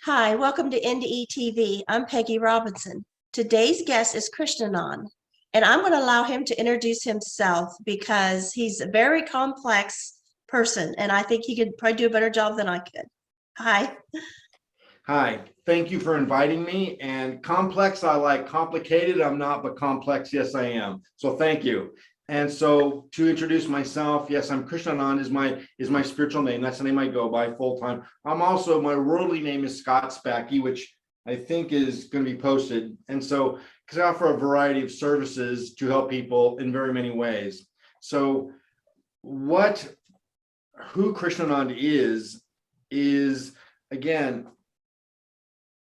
Hi, welcome to NDE TV. I'm Peggy Robinson. Today's guest is Krishnanand, and I'm going to allow him to introduce himself because he's a very complex person, and I think he could probably do a better job than I could. Hi. Hi, thank you for inviting me. And complex, I like. Complicated, I'm not, but complex, yes, I am. So thank you. And so to introduce myself, yes, I'm Krishnanand is my spiritual name. That's the name I go by full time. I'm also, my worldly name is Spackey, which I think is going to be posted. And so, because I offer a variety of services to help people in very many ways. So who Krishnanand is again,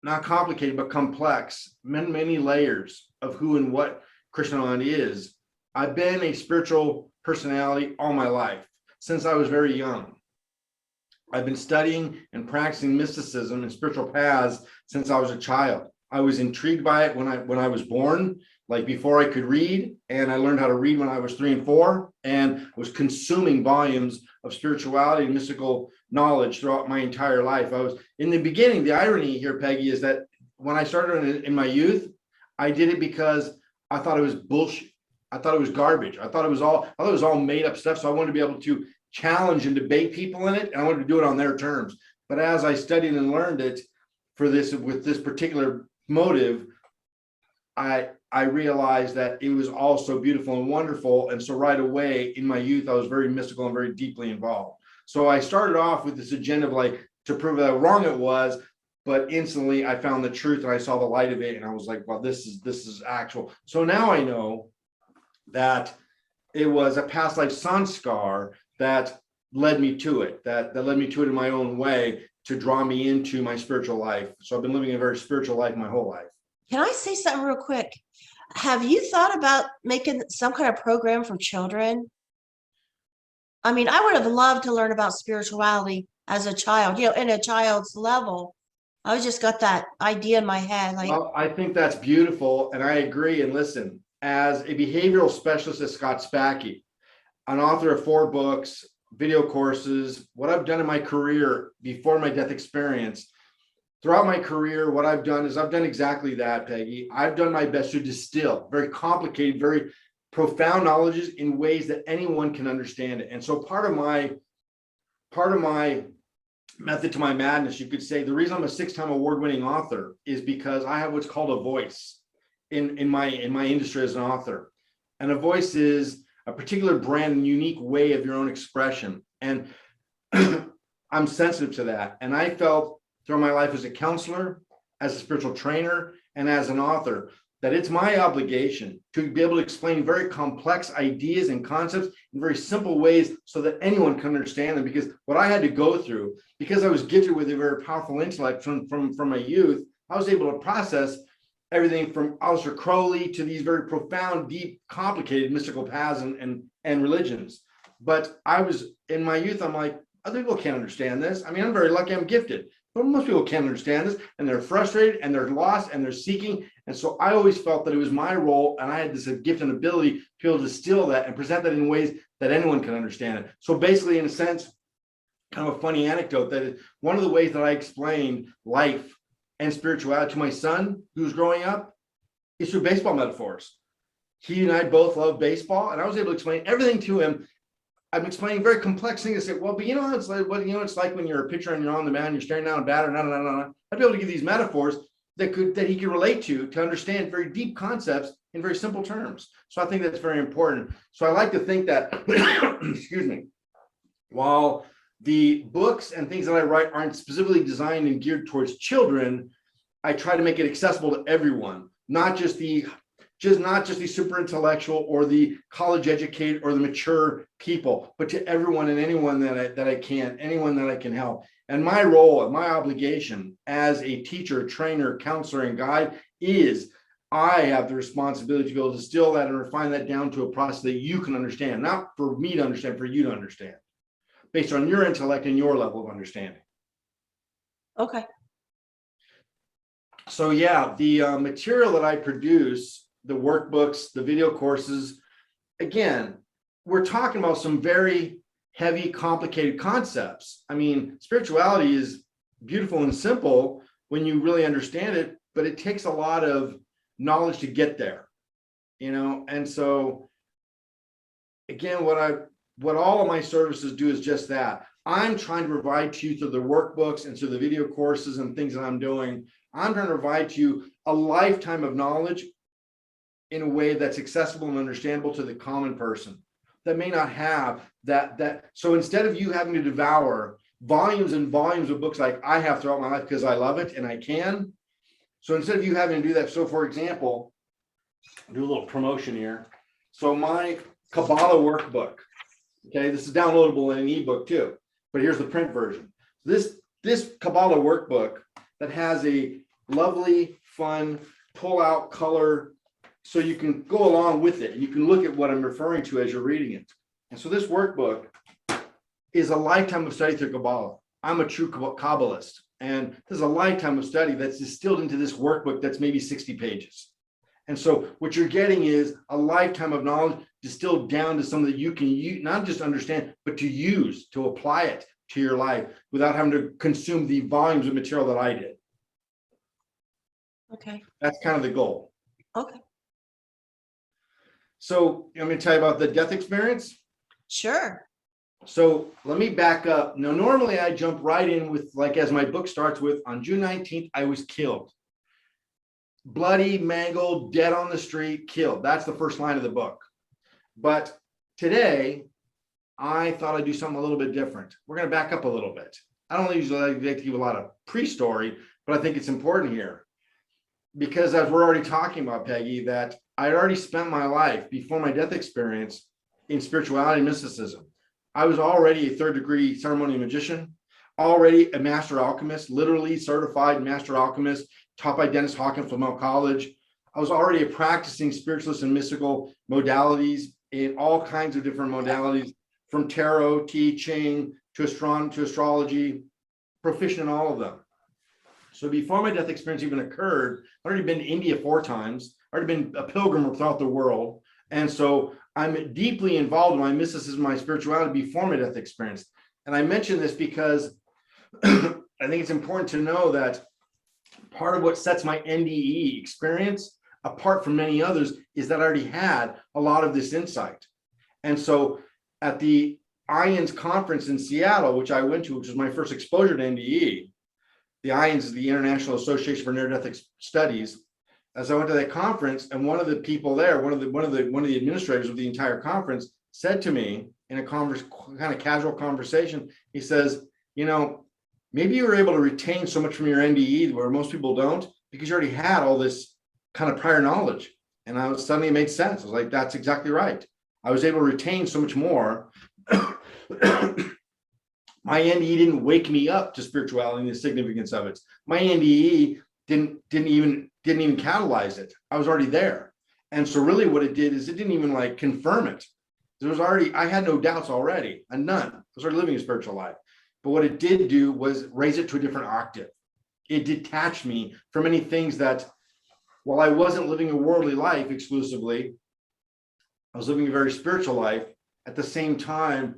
not complicated, but complex, many layers of who and what Krishnanand is. I've been a spiritual personality all my life, since I was very young. I've been studying and practicing mysticism and spiritual paths since I was a child. I was intrigued by it when I was born, like before I could read, and I learned how to read when I was 3 and 4, and was consuming volumes of spirituality and mystical knowledge throughout my entire life. I was, in the beginning, the irony here, Peggy, is that when I started in my youth, I did it because I thought it was bullshit. I thought it was garbage. I thought it was all made up stuff. So I wanted to be able to challenge and debate people in it, and I wanted to do it on their terms. But as I studied and learned it with this particular motive, I realized that it was all so beautiful and wonderful. And so right away in my youth, I was very mystical and very deeply involved. So I started off with this agenda of to prove how wrong it was, but instantly I found the truth and I saw the light of it. And I was like, well, this is actual. So now I know that it was a past life sanskar that led me to it, that led me to it in my own way to draw me into my spiritual life. So I've been living a very spiritual life my whole life. Can I say something real quick? Have you thought about making some kind of program for children? I mean, I would have loved to learn about spirituality as a child, in a child's level. I just got that idea in my head. Well, I think that's beautiful, and I agree. And listen, as a behavioral specialist at Spackey, an author of 4 books, video courses, what I've done in my career before my death experience, throughout my career, what I've done is I've done exactly that, Peggy. I've done my best to distill very complicated, very profound knowledges in ways that anyone can understand it. And so part of my method to my madness, you could say, the reason I'm a 6-time award-winning author is because I have what's called a voice in my industry as an author. And a voice is a particular brand and unique way of your own expression. And I'm sensitive to that. And I felt through my life as a counselor, as a spiritual trainer, and as an author, that it's my obligation to be able to explain very complex ideas and concepts in very simple ways so that anyone can understand them. Because what I had to go through, because I was gifted with a very powerful intellect from my youth, I was able to process everything from Aleister Crowley to these very profound, deep, complicated mystical paths and religions. But I was, in my youth, I'm like, other people can't understand this. I mean, I'm very lucky, I'm gifted. But most people can't understand this, and they're frustrated, and they're lost, and they're seeking. And so I always felt that it was my role, and I had this gift and ability to be able to distill that and present that in ways that anyone can understand it. So basically, in a sense, kind of a funny anecdote, that is one of the ways that I explained life and spirituality to my son, who's growing up, is through baseball metaphors. He and I both love baseball, and I was able to explain everything to him. I'm explaining very complex things. I say, well, but it's like, it's like when you're a pitcher and you're on the mound, you're staring down a batter, I'd be able to give these metaphors that he could relate to understand very deep concepts in very simple terms. So I think that's very important. So I like to think that, excuse me, while the books and things that I write aren't specifically designed and geared towards children, I try to make it accessible to everyone, not just the super intellectual or the college educated or the mature people, but to everyone and anyone anyone that I can help. And my role and my obligation as a teacher, trainer, counselor, and guide is I have the responsibility to be able to distill that and refine that down to a process that you can understand, not for me to understand, for you to understand, based on your intellect and your level of understanding. Okay. So yeah, the material that I produce, the workbooks, the video courses, again, we're talking about some very heavy, complicated concepts. I mean, spirituality is beautiful and simple, when you really understand it, but it takes a lot of knowledge to get there, you know? And so again, what all of my services do is just that. I'm trying to provide to you through the workbooks and through the video courses and things that I'm doing. I'm trying to provide to you a lifetime of knowledge in a way that's accessible and understandable to the common person that may not have that. So instead of you having to devour volumes and volumes of books like I have throughout my life because I love it and I can. So instead of you having to do that, so for example, I'll do a little promotion here. So my Kabbalah workbook, okay, this is downloadable in an ebook too, but here's the print version. This Kabbalah workbook that has a lovely, fun, pull-out color, so you can go along with it and you can look at what I'm referring to as you're reading it. And so this workbook is a lifetime of study through Kabbalah. I'm a true Kabbalist, and there's a lifetime of study that's distilled into this workbook that's maybe 60 pages. And so what you're getting is a lifetime of knowledge distilled down to something that you can use, not just understand, but to use, to apply it to your life without having to consume the volumes of material that I did. Okay. That's kind of the goal. Okay. So I'm going to tell you about the death experience. Sure. So let me back up. Now, normally I jump right in with, like, as my book starts with, on June 19th, I was killed. Bloody, mangled, dead on the street, killed. That's the first line of the book. But today, I thought I'd do something a little bit different. We're going to back up a little bit. I don't usually like to give a lot of pre-story, but I think it's important here. Because as we're already talking about, Peggy, that I had already spent my life before my death experience in spirituality and mysticism. I was already a third-degree ceremonial magician, already a master alchemist, literally certified master alchemist, taught by Dennis Hawkins from Mount College. I was already a practicing spiritualist and mystical modalities in all kinds of different modalities, from tarot, T, Ching, to astrology, proficient in all of them. So before my death experience even occurred, I'd already been to India 4 times, already been a pilgrim throughout the world. And so I'm deeply involved in my mysticism, my spirituality before my death experience. And I mention this because I think it's important to know that part of what sets my NDE experience apart from many others is that I already had a lot of this insight. And so at the IANS conference in Seattle, which I went to, which was my first exposure to NDE, the IANS is the International Association for Near-Death Studies. As I went to that conference, and one of the people there, one of the administrators of the entire conference, said to me in a kind of casual conversation, he says, you know, maybe you were able to retain so much from your NDE where most people don't, because you already had all this kind of prior knowledge. And suddenly it made sense. I was like, that's exactly right. I was able to retain so much more. My NDE didn't wake me up to spirituality and the significance of it. My NDE didn't even catalyze it. I was already there. And so really what it did is it didn't even like confirm it. I had no doubts already, and none. I was already living a spiritual life. But what it did do was raise it to a different octave. It detached me from many things that, while I wasn't living a worldly life exclusively, I was living a very spiritual life. At the same time,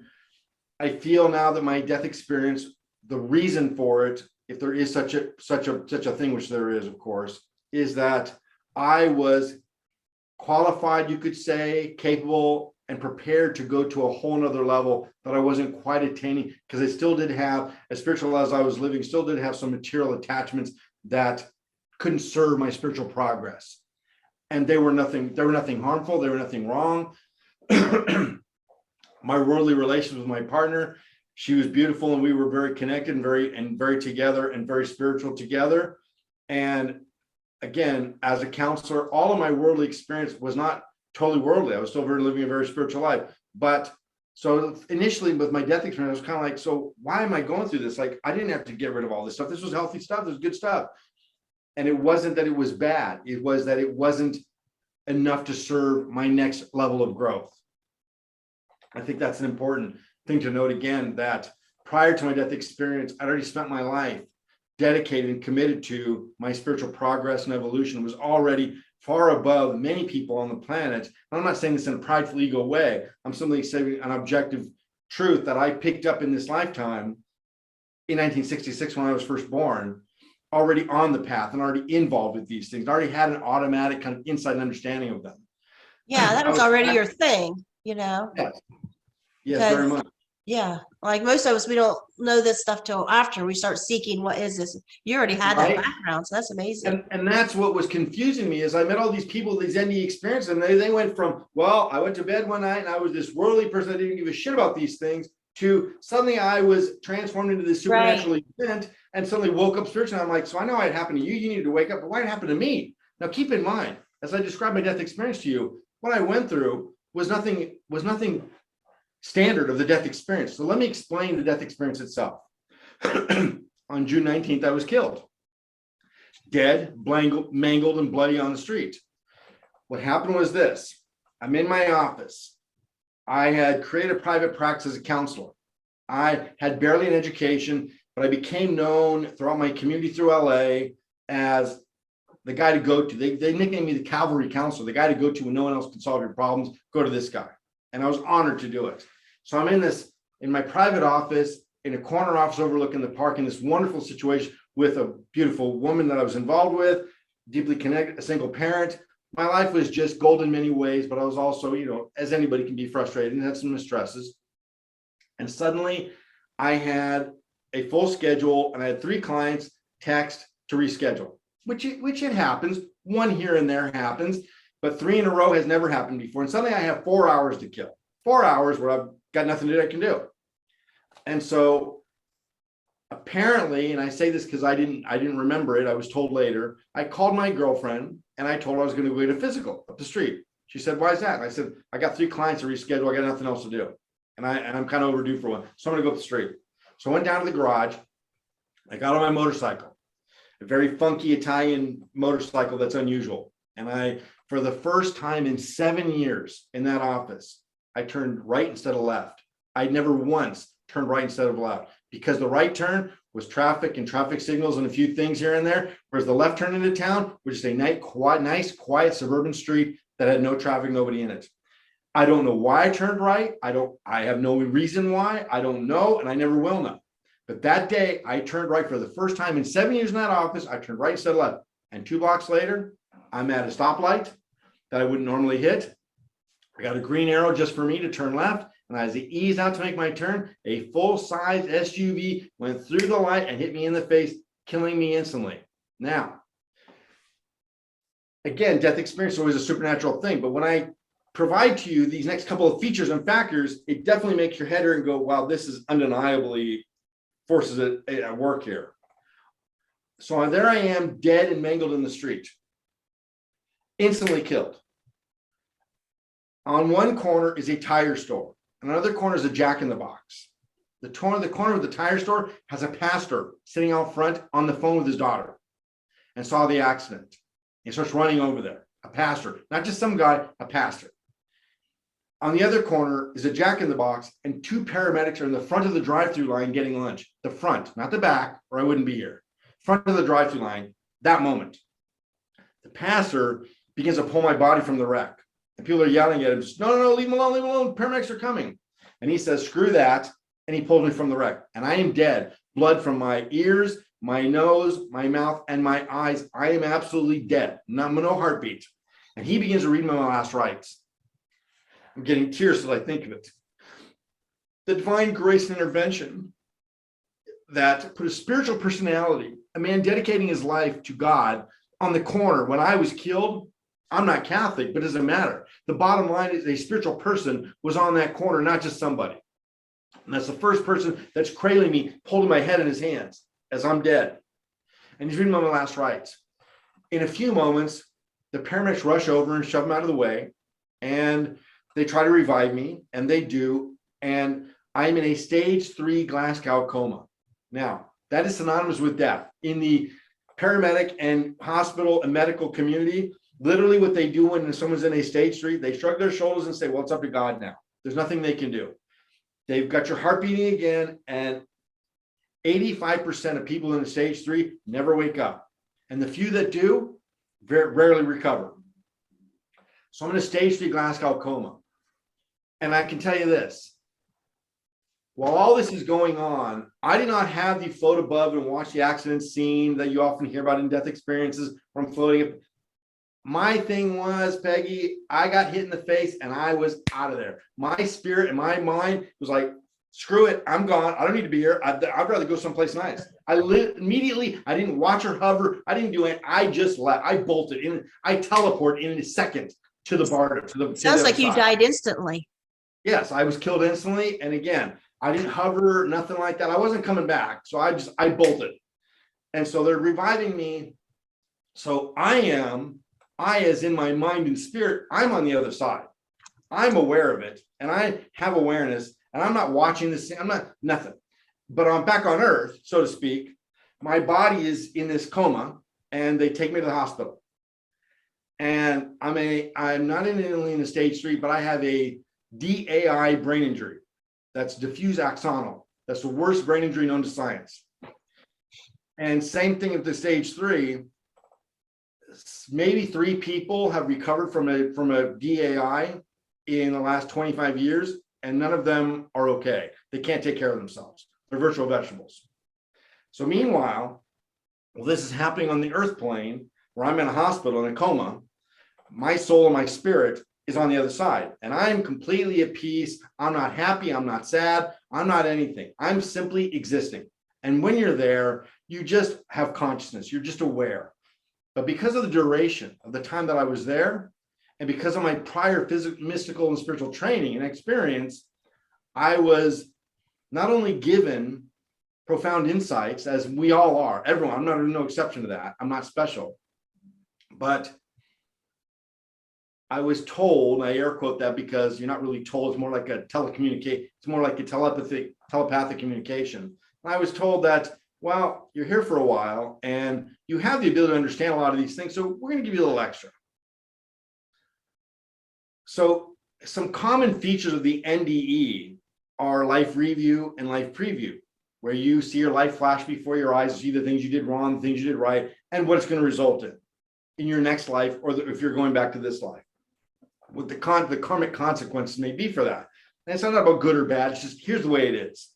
I feel now that my death experience, the reason for it, if there is such a thing, which there is, of course, is that I was qualified, you could say, capable and prepared to go to a whole nother level that I wasn't quite attaining, because I still did have, as spiritual as I was living, still did have some material attachments that couldn't serve my spiritual progress. And they were nothing harmful, they were nothing wrong. My worldly relations with my partner, she was beautiful, and we were very connected and very together and very spiritual together. And again, as a counselor, all of my worldly experience was not totally worldly. I was still living a very spiritual life. But so initially with my death experience, I was kind of like, so why am I going through this? Like, I didn't have to get rid of all this stuff. This was healthy stuff. This was good stuff. And it wasn't that it was bad. It was that it wasn't enough to serve my next level of growth. I think that's an important thing to note again, that prior to my death experience, I'd already spent my life dedicated and committed to my spiritual progress and evolution. Was already far above many people on the planet. And I'm not saying this in a prideful ego way. I'm simply saying an objective truth that I picked up in this lifetime in 1966 when I was first born, already on the path and already involved with these things. I already had an automatic kind of insight and understanding of them. Yeah, that was already your thing, Yes, yes, because very much. yeah, like most of us, we don't know this stuff till after we start seeking what is this. You already had that Right. background, so that's amazing. And that's what was confusing me is I met all these people, these NDE experiences, and they went from, well, I went to bed one night and I was this worldly person that didn't give a shit about these things, to suddenly I was transformed into this supernatural event and suddenly woke up spiritually. I'm like, so I know it happened to you. You needed to wake up, but why it happened to me? Now, keep in mind, as I described my death experience to you, what I went through was nothing standard of the death experience. So let me explain the death experience itself. On June 19th, I was killed. Dead, mangled, and bloody on the street. What happened was this. I'm in my office. I had created a private practice as a counselor. I had barely an education, but I became known throughout my community through LA as the guy to go to. They nicknamed me the cavalry counselor, the guy to go to when no one else can solve your problems. Go to this guy. And I was honored to do it. So I'm in my private office, in a corner office overlooking the park, in this wonderful situation with a beautiful woman that I was involved with, deeply connected, a single parent. My life was just gold in many ways, but I was also, as anybody can be frustrated and have some stresses. And suddenly I had a full schedule and I had 3 clients text to reschedule, which it happens. One here and there happens, but 3 in a row has never happened before. And suddenly I have 4 hours to kill, 4 hours where I've got nothing that I can do. And so apparently, and I say this because I didn't remember it, I was told later, I called my girlfriend and I told her I was going to go get a physical up the street. She said, why is that? And I said, I got 3 clients to reschedule. I got nothing else to do. And I'm kind of overdue for one. So I'm going to go up the street. So I went down to the garage. I got on my motorcycle, a very funky Italian motorcycle that's unusual. And for the first time in 7 years in that office, I turned right instead of left. I'd never once turned right instead of left, because the right turn was traffic and traffic signals and a few things here and there, whereas the left turn into town was just a nice, quiet suburban street that had no traffic, nobody in it. I don't know why I turned right. I have no reason why. I don't know, and I never will know. But that day, I turned right for the first time in 7 years in that office. I turned right instead of left. And 2 blocks later, I'm at a stoplight that I wouldn't normally hit. I got a green arrow just for me to turn left. And as I eased out to make my turn, a full-size SUV went through the light and hit me in the face, killing me instantly. Now, again, death experience is always a supernatural thing. But when I provide to you these next couple of features and factors, it definitely makes your head hurt and go, wow, this is undeniably forces at work here. So there I am, dead and mangled in the street, instantly killed. On one corner is a tire store. Another corner is a Jack in the Box. The corner of the tire store has a pastor sitting out front on the phone with his daughter and saw the accident. He starts running over there, a pastor, not just some guy, a pastor. On the other corner is a Jack in the Box, and 2 paramedics are in the front of the drive-through line getting lunch. The front, not the back, or I wouldn't be here. Front of the drive-through line, that moment. The pastor begins to pull my body from the wreck. And people are yelling at him, no, leave him alone, paramedics are coming. And he says, screw that, and he pulls me from the wreck. And I am dead, blood from my ears, my nose, my mouth, and my eyes. I am absolutely dead, no heartbeat. And he begins to read my last rites. I'm getting tears as I think of it. The divine grace and intervention that put a spiritual personality, a man dedicating his life to God, on the corner when I was killed. I'm not Catholic, but it doesn't matter. The bottom line is a spiritual person was on that corner, not just somebody. And that's the first person that's cradling me, holding my head in his hands as I'm dead. And he's reading my last rites. In a few moments, the paramedics rush over and shove him out of the way. And they try to revive me, and they do. And I'm in a stage 3 Glasgow coma. Now, that is synonymous with death. In the paramedic and hospital and medical community, literally what they do when someone's in a stage 3, they shrug their shoulders and say, well, it's up to God now. There's nothing they can do. They've got your heart beating again, and 85% of people in a stage 3 never wake up. And the few that do, very rarely recover. So I'm in a stage 3 Glasgow coma. And I can tell you this, while all this is going on, I did not have the float above and watch the accident scene that you often hear about in death experiences from floating. My thing was, Peggy, I got hit in the face and I was out of there. My spirit and my mind was like, screw it, I'm gone. I don't need to be here. I'd rather go someplace nice. I immediately, I didn't watch her hover. I didn't do it. I just left. I bolted in. I teleported in a second to the bardo. Sounds like you died instantly. Yes, I was killed instantly. And again, I didn't hover, nothing like that. I wasn't coming back. So I bolted. And so they're reviving me. So I as in my mind and spirit, I'm on the other side. I'm aware of it. And I have awareness. And I'm not watching this. I'm not nothing. But I'm back on Earth, so to speak. My body is in this coma and they take me to the hospital. And I'm not only in a stage 3, but I have a DAI brain injury. That's diffuse axonal. That's the worst brain injury known to science. And same thing at the stage 3. Maybe 3 people have recovered from a DAI in the last 25 years, and none of them are okay. They can't take care of themselves. They're virtual vegetables. So meanwhile, this is happening on the earth plane where I'm in a hospital in a coma. My soul and my spirit is on the other side, and I'm completely at peace. I'm not happy. I'm not sad. I'm not anything. I'm simply existing. And when you're there, you just have consciousness. You're just aware. But because of the duration of the time that I was there, and because of my prior physical, mystical, and spiritual training and experience, I was not only given profound insights, as we all are, everyone, I'm not no exception to that. I'm not special. But I was told, I air quote that because you're not really told, it's more like a telecommunicate, it's more like a telepathic communication. And I was told that, well, you're here for a while and you have the ability to understand a lot of these things, so we're going to give you a little extra. So some common features of the NDE are life review and life preview, where you see your life flash before your eyes, see the things you did wrong, the things you did right, and what it's going to result in your next life, or if you're going back to this life, what the karmic consequences may be for that. And it's not about good or bad, it's just here's the way it is.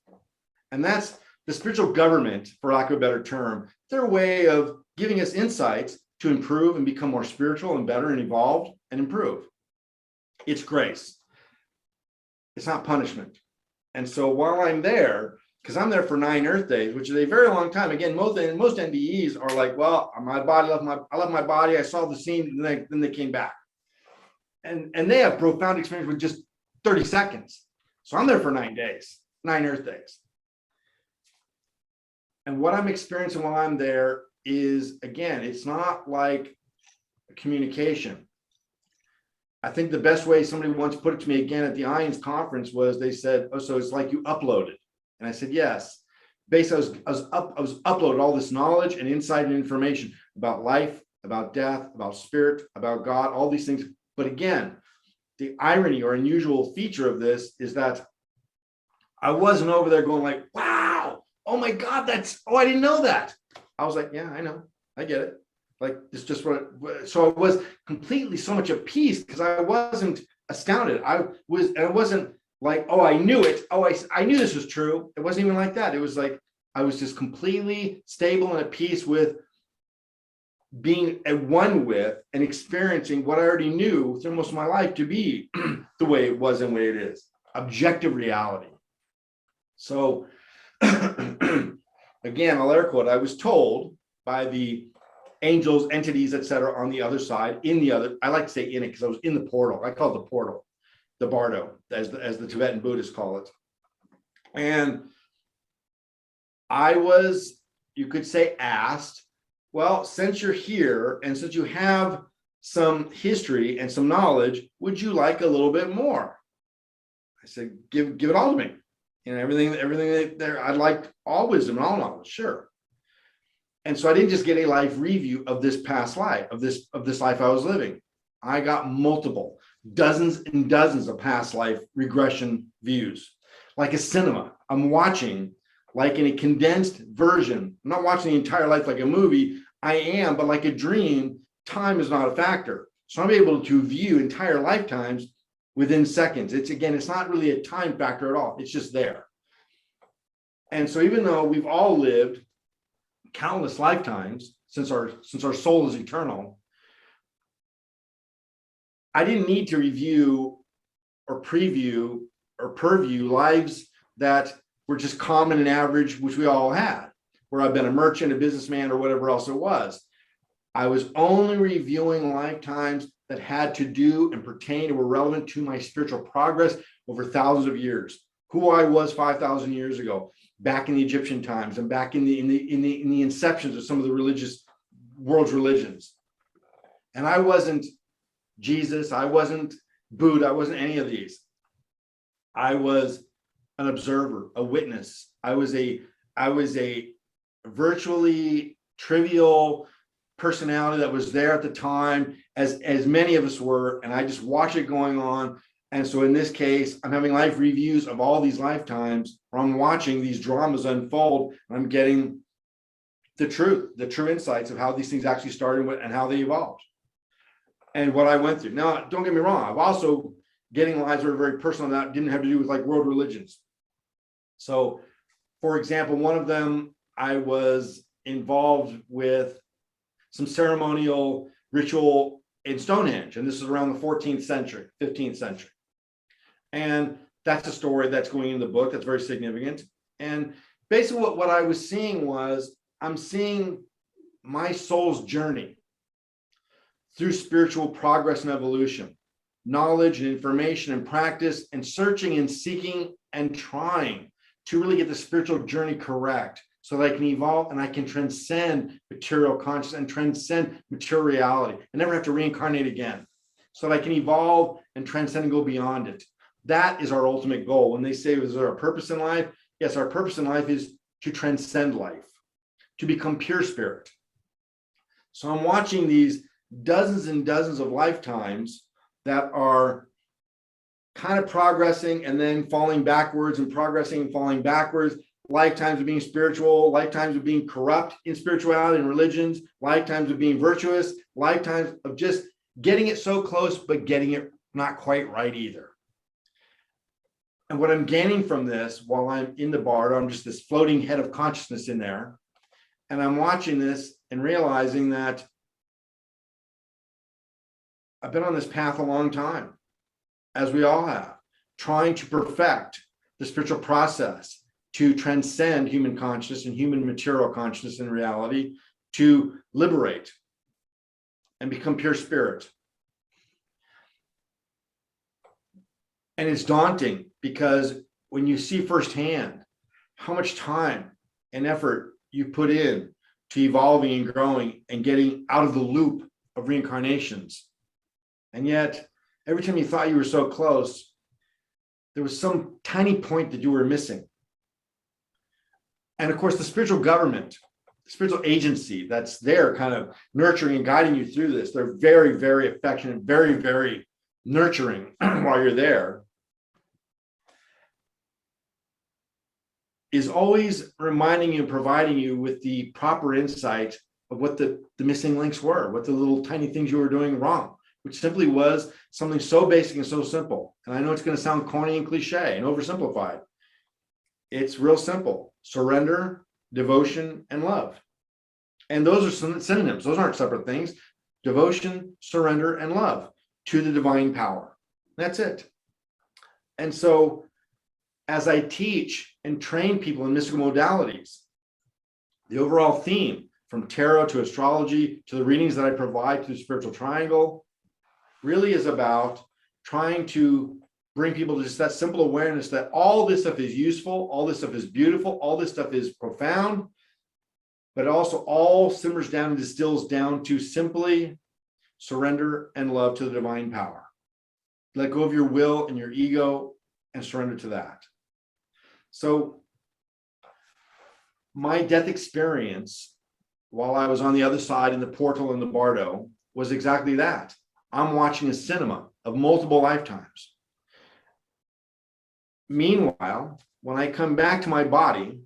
And that's the spiritual government, for lack of a better term, their way of giving us insights to improve and become more spiritual and better and evolved and improve. It's grace. It's not punishment. And so while I'm there, because I'm there for 9 Earth days, which is a very long time. Again, most NDEs are like, well, my body left my body. I saw the scene, and then they came back. And they have profound experience with just 30 seconds. So I'm there for 9 days, 9 Earth days. And what I'm experiencing while I'm there is, again, it's not like communication. I think the best way somebody once put it to me again at the IONS conference was they said, oh, so it's like you uploaded. And I said, yes. Basically, I was uploaded all this knowledge and insight and information about life, about death, about spirit, about God, all these things. But again, the irony or unusual feature of this is that I wasn't over there going like, wow, oh my God, I didn't know that. I was like, yeah, I know, I get it. Like, it's just so I was completely so much at peace because I wasn't astounded. I wasn't like, oh, I knew it. Oh, I knew this was true. It wasn't even like that. It was like, I was just completely stable and at peace with being at one with and experiencing what I already knew through most of my life to be the way it was and the way it is, objective reality. So again, I'll air quote, I was told by the angels, entities, etc., on the other side, I like to say in it because I was in the portal. I call it the portal, the bardo, as the Tibetan Buddhists call it. And I was, you could say, asked, well, since you're here and since you have some history and some knowledge, would you like a little bit more? I said, give it all to me. You know, everything there, I'd like all wisdom and all knowledge, sure. And so I didn't just get a life review of this past life, of this life I was living. I got multiple, dozens and dozens of past life regression views, like a cinema. I'm watching like in a condensed version. I'm not watching the entire life like a movie. I am, but like a dream, time is not a factor. So I'm able to view entire lifetimes within seconds. It's not really a time factor at all. It's just there. And so even though we've all lived countless lifetimes since our soul is eternal, I didn't need to review or preview or purview lives that were just common and average, which we all had, where I've been a merchant, a businessman, or whatever else it was. I was only reviewing lifetimes that had to do and pertain or were relevant to my spiritual progress over thousands of years. Who I was 5,000 years ago, back in the Egyptian times, and back in the inceptions of some of the world's religions. And I wasn't Jesus, I wasn't Buddha, I wasn't any of these. I was an observer, a witness. I was a virtually trivial personality that was there at the time, as many of us were, and I just watched it going on. And so in this case, I'm having life reviews of all these lifetimes, where I'm watching these dramas unfold, and I'm getting the true insights of how these things actually started and how they evolved and what I went through. Now, don't get me wrong, I've also getting lives that are very personal that didn't have to do with like world religions. So, for example, one of them, I was involved with some ceremonial ritual in Stonehenge, and this is around the 14th century, 15th century. And that's a story that's going in the book that's very significant. And basically what I was seeing was, I'm seeing my soul's journey through spiritual progress and evolution, knowledge and information and practice, and searching and seeking and trying to really get the spiritual journey correct, so that I can evolve and I can transcend material consciousness and transcend material reality and never have to reincarnate again, so that I can evolve and transcend and go beyond it. That is our ultimate goal. When they say, is there a purpose in life? Yes, our purpose in life is to transcend life, to become pure spirit. So I'm watching these dozens and dozens of lifetimes that are kind of progressing and then falling backwards and progressing and falling backwards, lifetimes of being spiritual, lifetimes of being corrupt in spirituality and religions, lifetimes of being virtuous, lifetimes of just getting it so close, but getting it not quite right either. And what I'm gaining from this while I'm in the bardo, I'm just this floating head of consciousness in there. And I'm watching this and realizing that I've been on this path a long time, as we all have, trying to perfect the spiritual process, to transcend human consciousness and human material consciousness and reality, to liberate and become pure spirit. And it's daunting, because when you see firsthand how much time and effort you put in to evolving and growing and getting out of the loop of reincarnations, and yet every time you thought you were so close, there was some tiny point that you were missing. And of course, the spiritual government, the spiritual agency that's there kind of nurturing and guiding you through this, they're very, very affectionate, very, very nurturing while you're there, is always reminding you and providing you with the proper insight of what the missing links were, what the little tiny things you were doing wrong, which simply was something so basic and so simple. And I know it's going to sound corny and cliche and oversimplified. It's real simple: surrender, devotion, and love. And those are synonyms. Those aren't separate things. Devotion, surrender, and love to the divine power. That's it. And so as I teach and train people in mystical modalities, the overall theme, from tarot to astrology to the readings that I provide through the spiritual triangle, really is about trying to bring people to just that simple awareness that all this stuff is useful, all this stuff is beautiful, all this stuff is profound, but also all simmers down and distills down to simply surrender and love to the divine power. Let go of your will and your ego and surrender to that. So my death experience while I was on the other side in the portal in the bardo was exactly that. I'm watching a cinema of multiple lifetimes. Meanwhile, when I come back to my body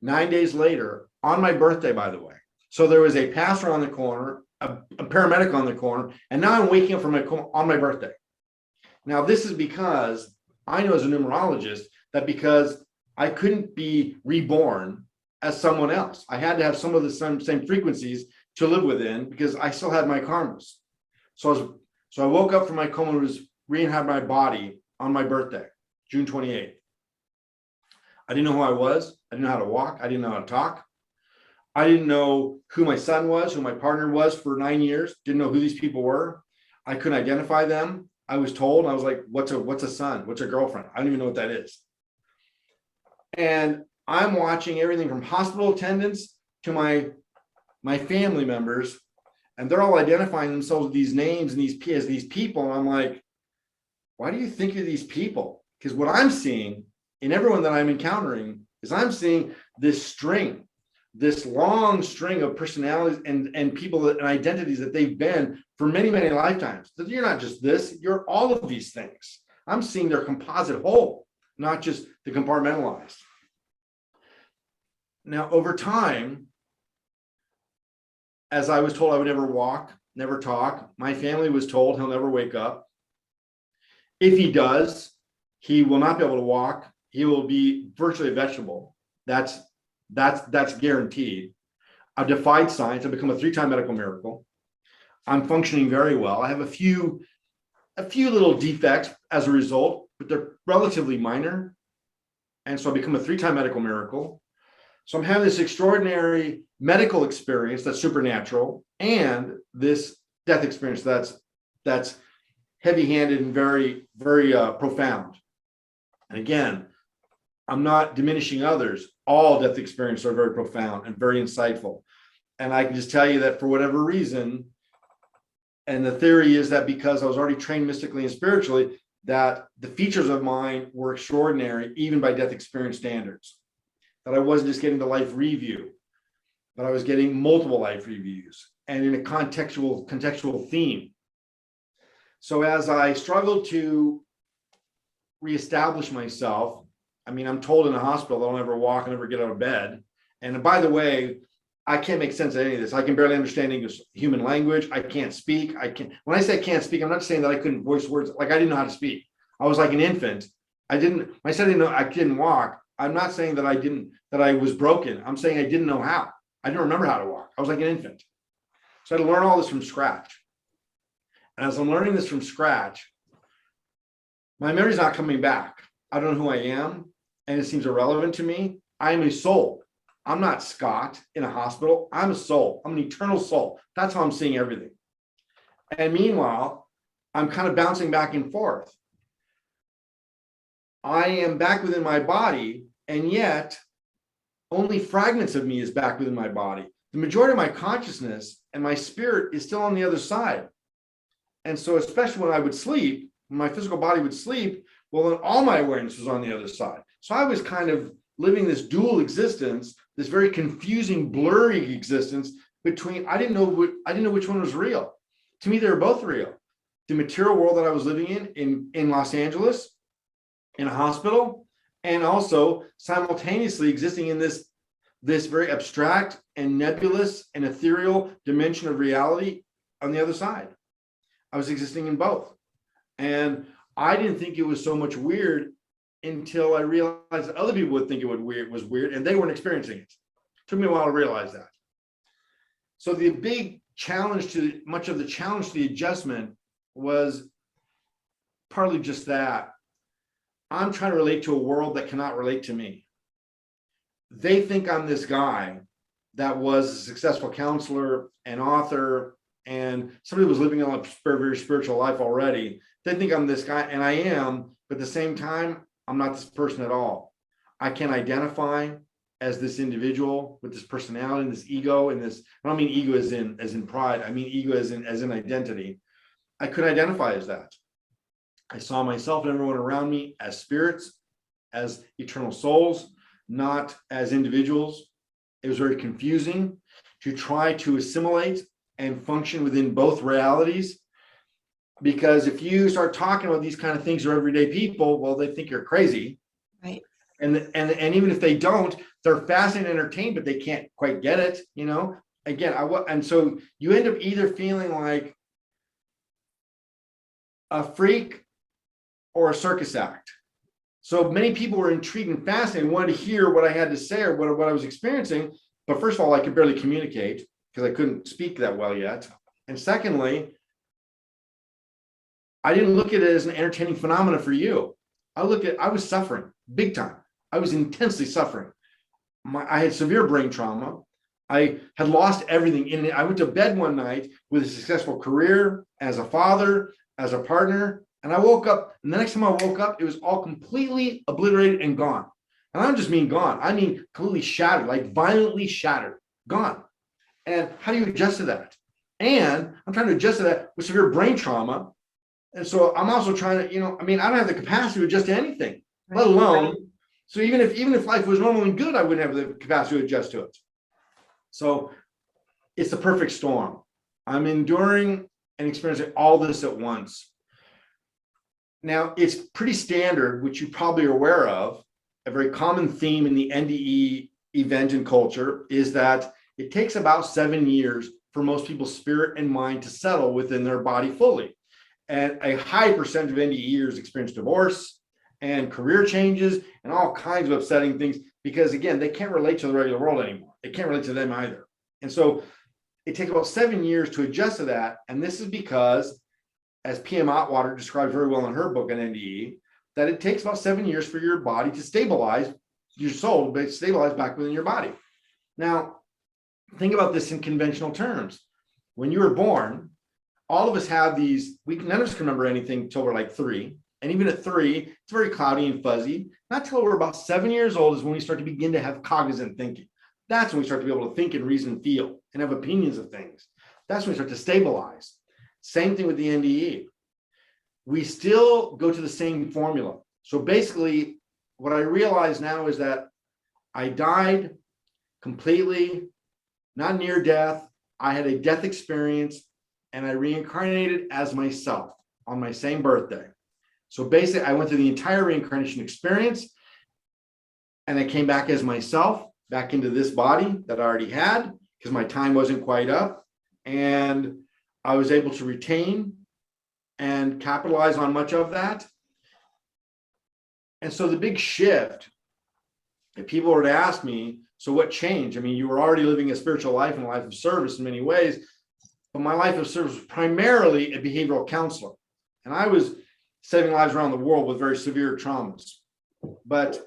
9 days later, on my birthday, by the way, so there was a pastor on the corner, a paramedic on the corner, and now I'm waking up from on my birthday. Now, this is because I know as a numerologist that because I couldn't be reborn as someone else. I had to have some of the same frequencies to live within because I still had my karmas. So I woke up from my coma and was reinhabited my body on my birthday, June 28th. I didn't know who I was. I didn't know how to walk. I didn't know how to talk. I didn't know who my son was, who my partner was for 9 years. Didn't know who these people were. I couldn't identify them. I was told, I was like, what's a son? What's a girlfriend? I don't even know what that is. And I'm watching everything from hospital attendants to my family members, and they're all identifying themselves with these names and these people. And I'm like, why do you think of these people? Because what I'm seeing in everyone that I'm encountering is I'm seeing this long string of personalities and people and identities that they've been for many, many lifetimes. That you're not just this, you're all of these things. I'm seeing their composite whole, not just the compartmentalized. Now, over time, as I was told I would never walk, never talk, my family was told he'll never wake up. If he does, he will not be able to walk. He will be virtually a vegetable. That's guaranteed. I've defied science. I've become a 3-time medical miracle. I'm functioning very well. I have a few little defects as a result, but they're relatively minor. And so I become a 3-time medical miracle. So I'm having this extraordinary medical experience that's supernatural, and this death experience that's heavy-handed and very, very profound. And again, I'm not diminishing others. All death experiences are very profound and very insightful. And I can just tell you that for whatever reason, and the theory is that because I was already trained mystically and spiritually, that the features of mine were extraordinary, even by death experience standards. That I wasn't just getting the life review, but I was getting multiple life reviews and in a contextual theme. So as I struggled to reestablish myself, I mean, I'm told in a hospital that I'll never walk, I'll never get out of bed. And by the way, I can't make sense of any of this. I can barely understand English, human language. I can't speak. When I say I can't speak, I'm not saying that I couldn't voice words. Like I didn't know how to speak. I was like an infant. I said I didn't walk. I'm not saying that I was broken. I'm saying I didn't know how. I didn't remember how to walk. I was like an infant. So I had to learn all this from scratch. And as I'm learning this from scratch, my memory's not coming back. I don't know who I am, and it seems irrelevant to me. I am a soul. I'm not Scott in a hospital. I'm a soul. I'm an eternal soul. That's how I'm seeing everything. And meanwhile, I'm kind of bouncing back and forth. I am back within my body, and yet only fragments of me is back within my body. The majority of my consciousness and my spirit is still on the other side. And so especially when I would sleep, when my physical body would sleep, well, then all my awareness was on the other side. So I was kind of living this dual existence, this very confusing, blurry existence between, I didn't know which one was real. To me, they were both real. The material world that I was living in Los Angeles, in a hospital, and also simultaneously existing in this very abstract and nebulous and ethereal dimension of reality on the other side. I was existing in both. And I didn't think it was so much weird until I realized that other people would think it was weird, and they weren't experiencing it. It took me a while to realize that. So the big challenge much of the challenge to the adjustment was partly just that. I'm trying to relate to a world that cannot relate to me. They think I'm this guy that was a successful counselor and author and somebody who was living a very spiritual life already. They think I'm this guy, and I am, but at the same time, I'm not this person at all. I can identify as this individual with this personality and this ego and this, I don't mean ego as in pride, I mean ego as in identity. I could identify as that. I saw myself and everyone around me as spirits, as eternal souls, not as individuals. It was very confusing to try to assimilate and function within both realities. Because if you start talking about these kind of things to everyday people, well, they think you're crazy. Right. And even if they don't, they're fascinated and entertained, but they can't quite get it, you know? Again, and so you end up either feeling like a freak or a circus act. So many people were intrigued and fascinated, wanted to hear what I had to say or what I was experiencing. But first of all, I could barely communicate because I couldn't speak that well yet. And secondly, I didn't look at it as an entertaining phenomenon for you. I was suffering big time. I was intensely suffering. I had severe brain trauma. I had lost everything. And I went to bed one night with a successful career as a father, as a partner. And I woke up, and the next time I woke up, it was all completely obliterated and gone. And I don't just mean gone, I mean completely shattered, like violently shattered, gone. And how do you adjust to that? And I'm trying to adjust to that with severe brain trauma. And so I'm also trying to, I don't have the capacity to adjust to anything, let alone. So even if life was normal and good, I wouldn't have the capacity to adjust to it. So it's the perfect storm. I'm enduring and experiencing all this at once. Now, it's pretty standard, which you probably are aware of. A very common theme in the NDE event and culture is that it takes about 7 years for most people's spirit and mind to settle within their body fully. And a high percentage of NDEers experience divorce and career changes and all kinds of upsetting things because, again, they can't relate to the regular world anymore. They can't relate to them either. And so it takes about 7 years to adjust to that. And this is because, as P.M. Otwater describes very well in her book on NDE, that it takes about 7 years for your body to stabilize, your soul, but stabilize back within your body. Now, think about this in conventional terms. When you were born, all of us have these, none of us can remember anything until we're like 3. And even at 3, it's very cloudy and fuzzy. Not till we're about 7 years old is when we start to begin to have cognizant thinking. That's when we start to be able to think and reason and feel and have opinions of things. That's when we start to stabilize. Same thing with the NDE. We still go to the same formula. So basically, what I realize now is that I died completely, not near death. I had a death experience and I reincarnated as myself on my same birthday. So basically, I went through the entire reincarnation experience and I came back as myself, back into this body that I already had because my time wasn't quite up. And I was able to retain and capitalize on much of that. And so the big shift, if people were to ask me, so what changed? I mean, you were already living a spiritual life and a life of service in many ways, but my life of service was primarily a behavioral counselor. And I was saving lives around the world with very severe traumas. But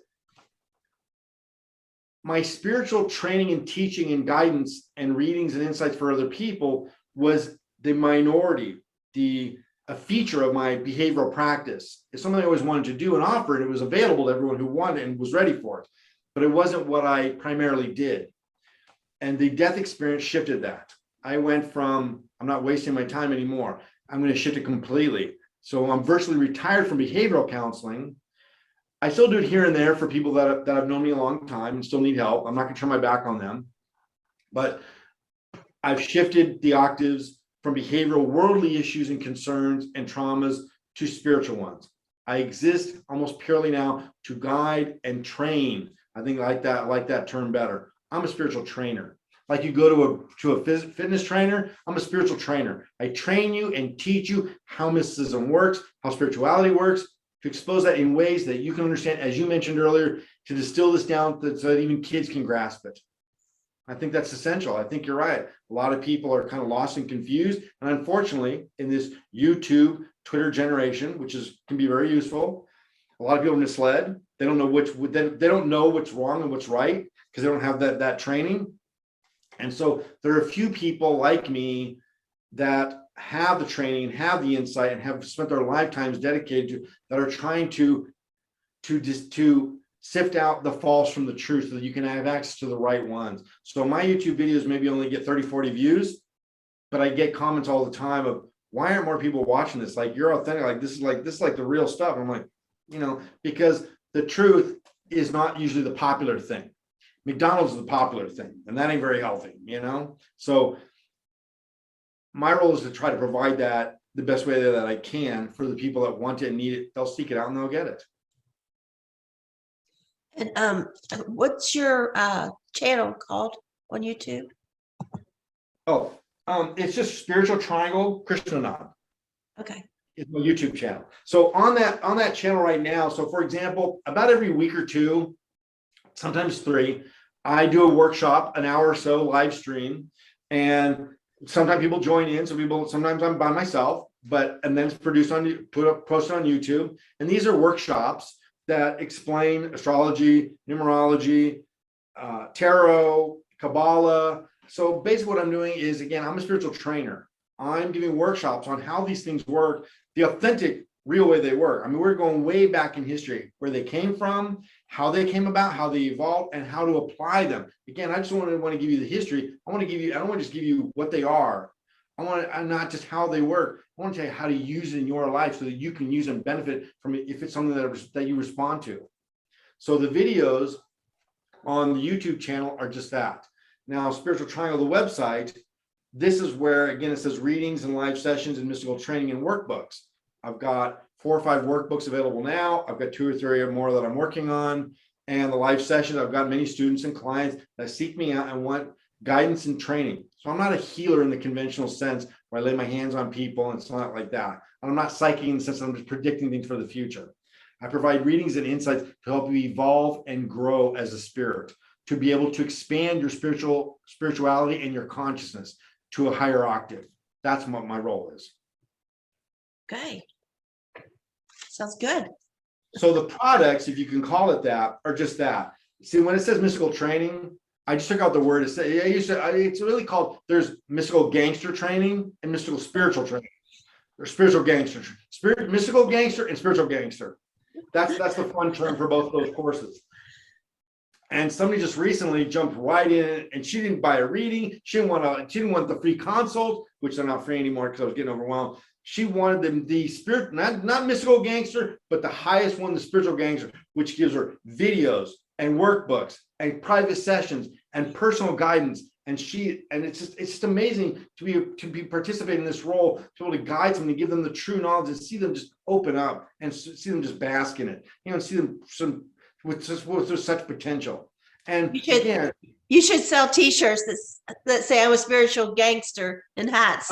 my spiritual training and teaching and guidance and readings and insights for other people was the minority, a feature of my behavioral practice. It's something I always wanted to do and offer, and it was available to everyone who wanted and was ready for it. But it wasn't what I primarily did. And the death experience shifted that. I went from, I'm not wasting my time anymore. I'm going to shift it completely. So I'm virtually retired from behavioral counseling. I still do it here and there for people that have known me a long time and still need help. I'm not going to turn my back on them. But I've shifted the octaves from behavioral worldly issues and concerns and traumas to spiritual ones. I exist almost purely now to guide and train. I think I like that term better. I'm a spiritual trainer. Like you go to a fitness trainer, I'm a spiritual trainer. I train you and teach you how mysticism works, how spirituality works, to expose that in ways that you can understand, as you mentioned earlier, to distill this down so that even kids can grasp it. I think that's essential. I think you're right. A lot of people are kind of lost and confused. And unfortunately, in this YouTube, Twitter generation, which can be very useful, a lot of people are misled. They don't know they don't know what's wrong and what's right because they don't have that training. And so there are a few people like me that have the training and have the insight and have spent their lifetimes dedicated to that are trying to sift out the false from the truth so that you can have access to the right ones. So my YouTube videos maybe only get 30, 40 views, but I get comments all the time of, why aren't more people watching this? Like, you're authentic. Like, this is like the real stuff. I'm like, because the truth is not usually the popular thing. McDonald's is the popular thing, and that ain't very healthy, So my role is to try to provide that the best way that I can for the people that want it and need it. They'll seek it out and they'll get it. And what's your channel called on YouTube? Oh, it's just Spiritual Triangle Krishnanand. Okay. It's my YouTube channel. So on that channel right now, so for example, about every week or two, sometimes 3, I do a workshop, an hour or so live stream, and sometimes people join in. So sometimes I'm by myself, and then it's produced posted on YouTube. And these are workshops that explain astrology, numerology, tarot, Kabbalah. So basically what I'm doing is, again, I'm a spiritual trainer. I'm giving workshops on how these things work, the authentic, real way they work. I mean, we're going way back in history, where they came from, how they came about, how they evolved, and how to apply them. Again, I just want to give you the history. I don't want to just give you what they are. Not just how they work. I want to tell you how to use it in your life so that you can use and benefit from it if it's something that you respond to. So the videos on the YouTube channel are just that. Now, Spiritual Triangle, the website, this is where, again, it says readings and live sessions and mystical training and workbooks. I've got 4 or 5 workbooks available now. I've got 2 or 3 or more that I'm working on. And the live sessions, I've got many students and clients that seek me out and want guidance and training. So I'm not a healer in the conventional sense where I lay my hands on people, and it's not like that. And I'm not psychic in the sense that I'm just predicting things for the future. I provide readings and insights to help you evolve and grow as a spirit, to be able to expand your spirituality and your consciousness to a higher octave. That's what my role is. Okay. Sounds good. So the products, if you can call it that, are just that. See, when it says mystical training, I just took out the word. It's really called, there's mystical gangster training and mystical spiritual training. Or spiritual gangster, mystical gangster and spiritual gangster. That's the fun term for both those courses. And somebody just recently jumped right in, and she didn't buy a reading. She didn't want the free consult, which they're not free anymore because I was getting overwhelmed. She wanted the spirit, not mystical gangster, but the highest one, the spiritual gangster, which gives her videos and workbooks and private sessions and personal guidance. And it's just amazing to be participating in this role, to be able to guide them, to give them the true knowledge, and see them just open up and see them just bask in it, and see them with such potential. And you should sell T-shirts that say I'm a spiritual gangster and hats.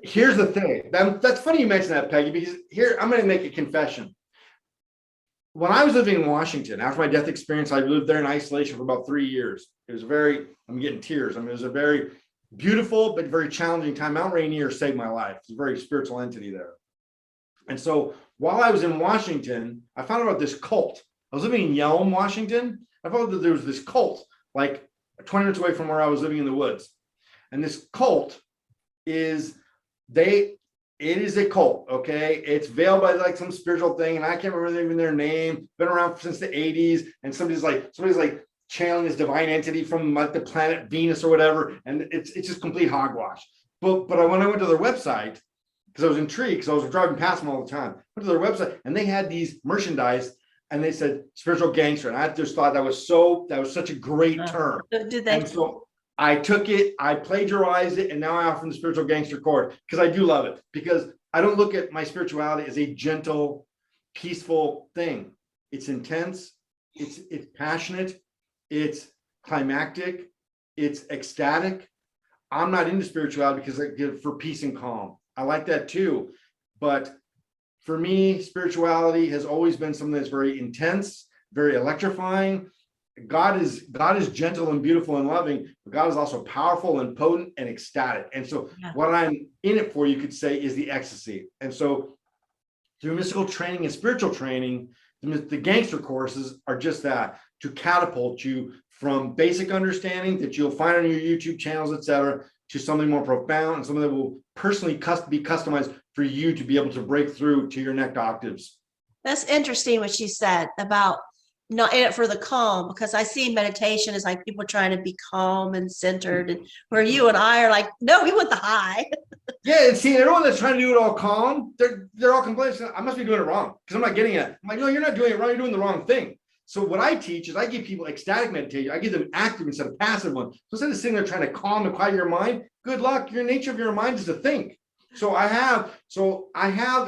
Here's the thing. That's funny you mentioned that, Peggy, because here I'm going to make a confession. When I was living in Washington, after my death experience, I lived there in isolation for about 3 years. It was I'm getting tears. I mean, it was a very beautiful but very challenging time. Mount Rainier saved my life. It's a very spiritual entity there. And so while I was in Washington, I found out about this cult. I was living in Yelm, Washington. I found out that there was this cult, like 20 minutes away from where I was living in the woods. And this cult is it is a cult, okay? It's veiled by like some spiritual thing, and I can't remember even their name. Been around since the 80s, and somebody's like channeling this divine entity from like the planet Venus or whatever, and it's just complete hogwash. But when I went to their website, because I was intrigued, because I was driving past them all the time, went to their website, and they had these merchandise, and they said spiritual gangster, and I just thought that was such a great term. Did they? And so I took it, I plagiarized it, and now I offer the spiritual gangster course because I do love it, because I don't look at my spirituality as a gentle, peaceful thing. It's intense, it's passionate, it's climactic, it's ecstatic. I'm not into spirituality because I give it for peace and calm. I like that too. But for me, spirituality has always been something that's very intense, very electrifying. God is gentle and beautiful and loving, but God is also powerful and potent and ecstatic. And so what I'm in it for, you could say, is the ecstasy. And so through mystical training and spiritual training, the gangster courses are just that, to catapult you from basic understanding that you'll find on your YouTube channels, etc., to something more profound and something that will personally be customized for you to be able to break through to your next octaves. That's interesting what she said about not in it for the calm, because I see meditation as like people trying to be calm and centered, and where you and I are like, no, we want the high. Yeah, and see, everyone that's trying to do it all calm, they're all complaining. I must be doing it wrong because I'm not getting it. I'm like, no, you're not doing it wrong. You're doing the wrong thing. So what I teach is I give people ecstatic meditation. I give them active instead of passive one. So instead of sitting there trying to calm and quiet your mind, good luck. Your nature of your mind is to think. So I have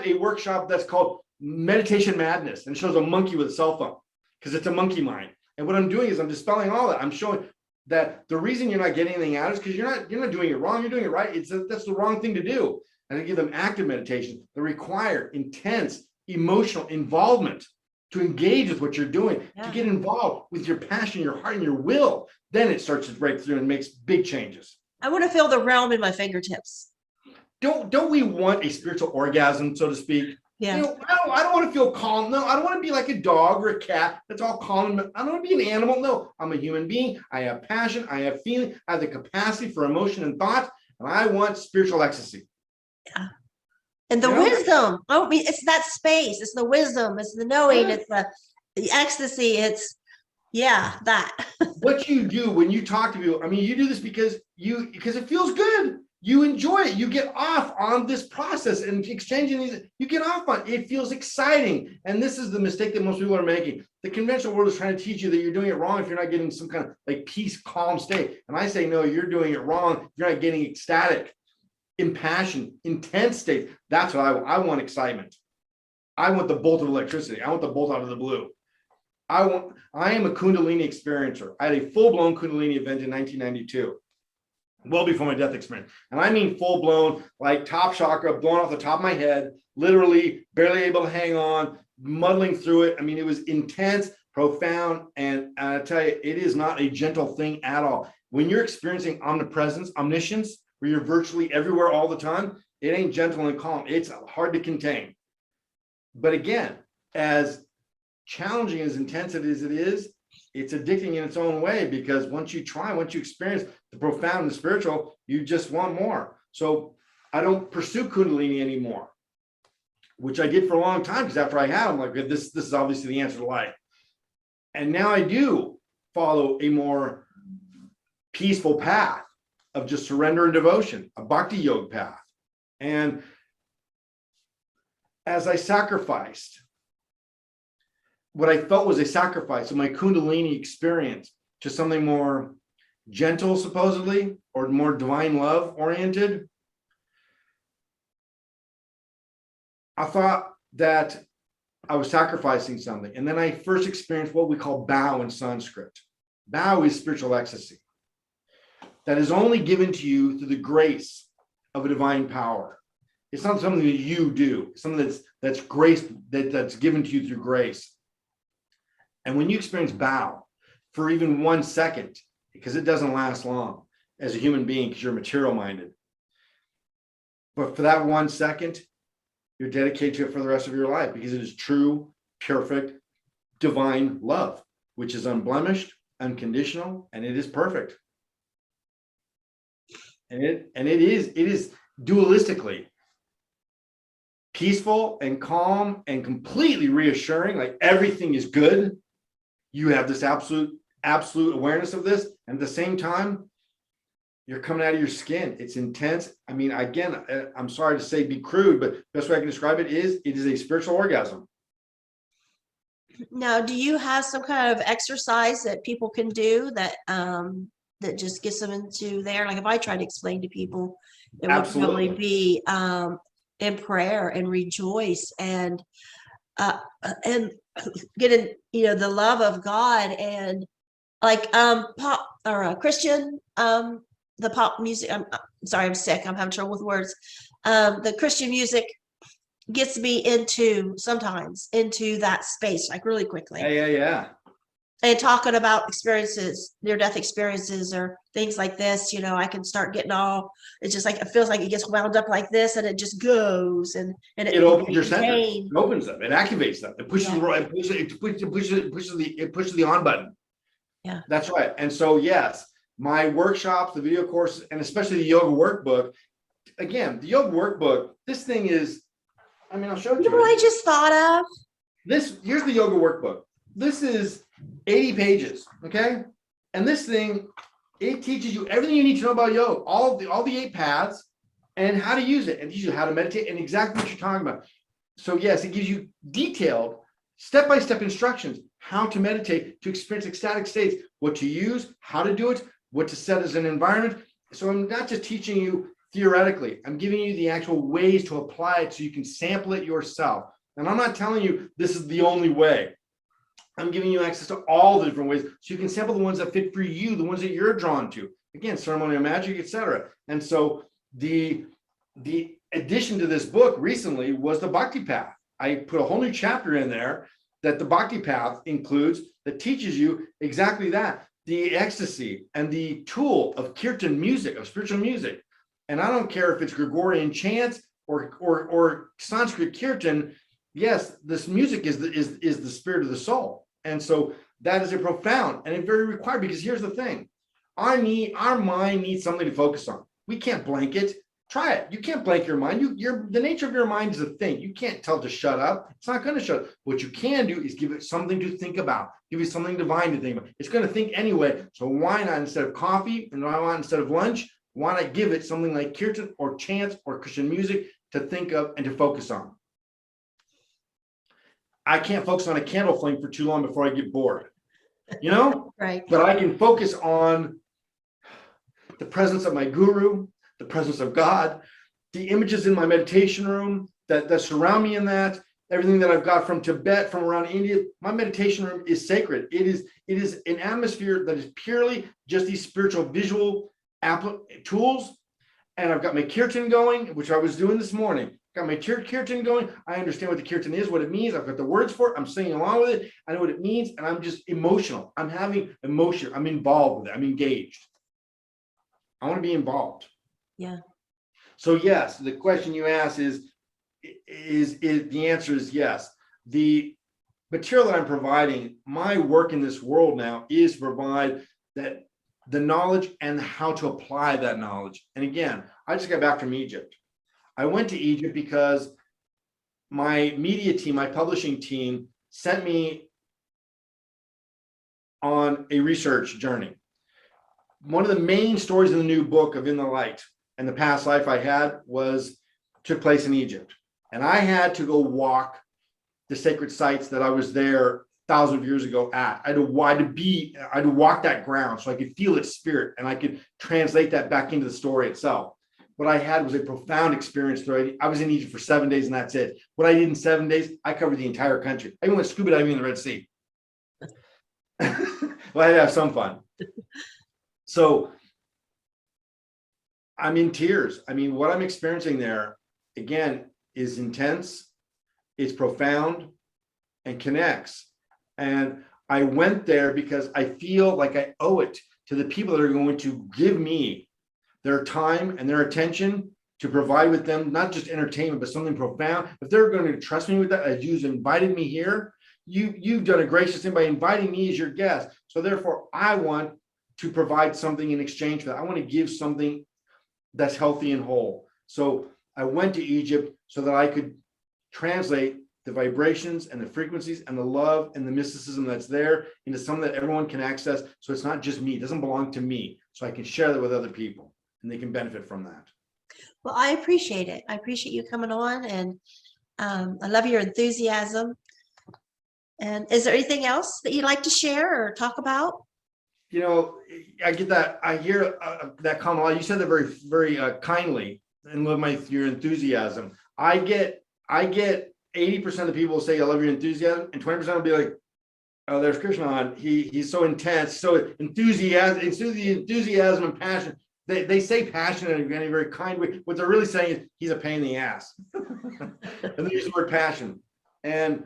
a workshop that's called Meditation Madness, and it shows a monkey with a cell phone, because it's a monkey mind. And what I'm doing is I'm dispelling all that. I'm showing that the reason you're not getting anything out is because you're not doing it wrong. You're doing it right. That's the wrong thing to do. and I give them active meditation that require intense emotional involvement to engage with what you're doing, to get involved with your passion, your heart, and your will. Then it starts to break through and makes big changes. I want to feel the realm in my fingertips. Don't we want a spiritual orgasm, so to speak? Yeah. You know, I don't want to feel calm. No, I don't want to be like a dog or a cat that's all calm. I don't want to be an animal. No, I'm a human being. I have passion. I have feeling. I have the capacity for emotion and thought, and I want spiritual ecstasy. Yeah. And the wisdom. Oh, I mean, it's that space. It's the wisdom. It's the knowing. It's the ecstasy. It's that. What you do when you talk to people, I mean, you do this because it feels good. You enjoy it. You get off on this process and exchanging these. You get off on it. It feels exciting. And this is the mistake that most people are making. The conventional world is trying to teach you that you're doing it wrong if you're not getting some kind of like peace, calm state. And I say, no, you're doing it wrong if you're not getting ecstatic, impassioned, intense state. That's what I want excitement. I want the bolt of electricity. I want the bolt out of the blue. I am a Kundalini experiencer. I had a full-blown Kundalini event in 1992. Well before my death experience. And I mean full-blown, like top chakra, blown off the top of my head, literally barely able to hang on, muddling through it. I mean, it was intense, profound, and I tell you, it is not a gentle thing at all. When you're experiencing omnipresence, omniscience, where you're virtually everywhere all the time, it ain't gentle and calm. It's hard to contain. But again, as challenging, as intense as it is, it's addicting in its own way, because once you experience the profound and the spiritual, you just want more. So I don't pursue Kundalini anymore, which I did for a long time, because after I had them, like, this is obviously the answer to life. And now I do follow a more peaceful path of just surrender and devotion, a bhakti yoga path. And as I sacrificed what I felt was a sacrifice of my Kundalini experience to something more gentle, supposedly, or more divine love oriented, I thought that I was sacrificing something. And then I first experienced what we call bao in Sanskrit. Bao is spiritual ecstasy that is only given to you through the grace of a divine power. It's not something that you do. It's something that's grace, that's given to you through grace. And when you experience bao for even 1 second, because it doesn't last long as a human being, because you're material minded, but for that 1 second, you're dedicated to it for the rest of your life, because it is true, perfect, divine love, which is unblemished, unconditional, and it is perfect. And it is dualistically peaceful and calm and completely reassuring, like everything is good. You have this absolute awareness of this, and at the same time, you're coming out of your skin. It's intense. I mean, again, I'm sorry to say, be crude, but the best way I can describe it is a spiritual orgasm. Now, do you have some kind of exercise that people can do that that just gets them into there? Like if I try to explain to people, it would probably be in prayer and rejoice and get in, the love of God, and like pop or Christian, the pop music. I'm sorry, I'm sick. I'm having trouble with words. The Christian music gets me sometimes into that space, like really quickly. Yeah. And talking about experiences, near-death experiences or things like this, I can start getting it's just like, it feels like it gets wound up like this, and it just goes, and it opens your center. It opens them. It activates them. It pushes it pushes the on button. Yeah, that's right. And so, yes, my workshops, the video courses, and especially the yoga workbook. Again, the yoga workbook, this thing is, I'll show it to you. I just thought of here's the yoga workbook. This is 80 pages, okay? And this thing, it teaches you everything you need to know about yoga, all the 8 paths, and how to use it, and teaches you how to meditate and exactly what you're talking about. So yes, it gives you detailed, step-by-step instructions, how to meditate, to experience ecstatic states, what to use, how to do it, what to set as an environment. So I'm not just teaching you theoretically, I'm giving you the actual ways to apply it so you can sample it yourself. And I'm not telling you this is the only way. I'm giving you access to all the different ways so you can sample the ones that fit for you, the ones that you're drawn to. Again, ceremonial magic, etc. And so the addition to this book recently was the Bhakti Path. I put a whole new chapter in there that the Bhakti Path includes that teaches you exactly that, the ecstasy and the tool of kirtan music, of spiritual music. And I don't care if it's Gregorian chants or Sanskrit kirtan. Yes, this music is the spirit of the soul. And so that is a profound and a very required, because here's the thing. Our mind needs something to focus on. We can't blank it. Try it. You can't blank your mind. The nature of your mind is a thing. You can't tell it to shut up. It's not going to shut up. What you can do is give it something to think about. Give it something divine to think about. It's going to think anyway. So why not, instead of coffee and why not instead of lunch, why not give it something like kirtan or chants or Christian music to think of and to focus on? I can't focus on a candle flame for too long before I get bored, Right. But I can focus on the presence of my guru, the presence of God, the images in my meditation room that surround me in that, everything that I've got from Tibet, from around India. My meditation room is sacred. It is an atmosphere that is purely just these spiritual visual tools. And I've got my kirtan going, which I was doing this morning. Got my kirtan going. I understand what the kirtan is, what it means. I've got the words for it. I'm singing along with it. I know what it means. And I'm just emotional. I'm having emotion. I'm involved with it. I'm engaged. I want to be involved. Yeah. So yes, the question you ask is the answer is yes. The material that I'm providing, my work in this world now is to provide that the knowledge and how to apply that knowledge. And again, I just got back from Egypt. I went to Egypt because my media team, my publishing team, sent me on a research journey. One of the main stories in the new book of In the Light and the past life I had took place in Egypt. And I had to go walk the sacred sites that I was there thousands of years ago at. I had to walk that ground so I could feel its spirit and I could translate that back into the story itself. What I had was a profound experience. I was in Egypt for 7 days and that's it. What I did in 7 days, I covered the entire country. I even went scuba diving in the Red Sea. Well, I had to have some fun. So I'm in tears. I mean, what I'm experiencing there, again, is intense, it's profound, and connects. And I went there because I feel like I owe it to the people that are going to give me their time and their attention to provide with them, not just entertainment, but something profound. If they're going to trust me with that, as you've invited me here, you've done a gracious thing by inviting me as your guest. So therefore, I want to provide something in exchange for that. I want to give something that's healthy and whole. So I went to Egypt so that I could translate the vibrations and the frequencies and the love and the mysticism that's there into something that everyone can access. So it's not just me, it doesn't belong to me. So I can share that with other people and they can benefit from that. Well, I appreciate it. I appreciate you coming on, and I love your enthusiasm. And is there anything else that you'd like to share or talk about? I get that. I hear that comment a lot. You said that very, very kindly, and love your enthusiasm. I get 80% of the people say I love your enthusiasm, and 20% will be like, "Oh, there's Krishnanand. He's so intense, so enthusiastic. It's through the enthusiasm and passion." They say passionate in a very kind way. What they're really saying is he's a pain in the ass. And they use the word passion. And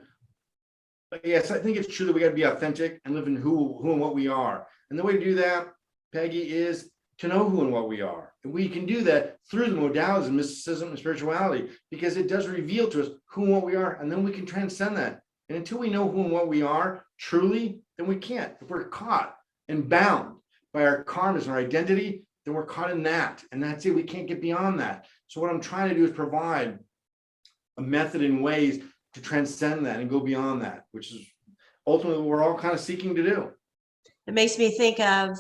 yes, I think it's true that we got to be authentic and live in who and what we are. And the way to do that, Peggy, is to know who and what we are. And we can do that through the modalities of mysticism and spirituality, because it does reveal to us who and what we are, and then we can transcend that. And until we know who and what we are truly, then we can't. If we're caught and bound by our karmas and our identity, then we're caught in that. And that's it. We can't get beyond that. So what I'm trying to do is provide a method and ways to transcend that and go beyond that, which is ultimately what we're all kind of seeking to do. It makes me think of,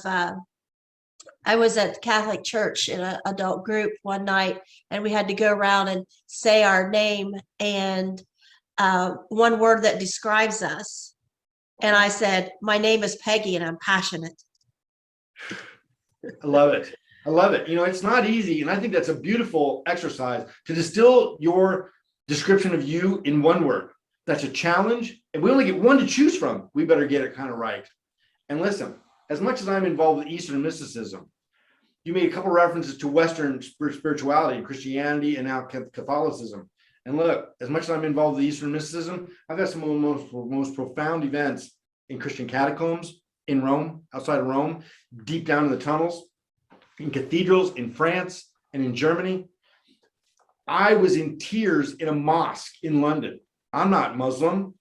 I was at Catholic church in an adult group one night, and we had to go around and say our name and one word that describes us. And I said, "My name is Peggy and I'm passionate." I love it. I love it. It's not easy. And I think that's a beautiful exercise to distill your description of you in one word. That's a challenge. And we only get one to choose from. We better get it kind of right. And listen, as much as I'm involved with Eastern mysticism, you made a couple references to Western spirituality, Christianity, and now Catholicism. And look, as much as I'm involved with Eastern mysticism, I've got some of the most profound events in Christian catacombs in Rome, outside of Rome, deep down in the tunnels, in cathedrals in France and in Germany. I was in tears in a mosque in London. I'm not Muslim.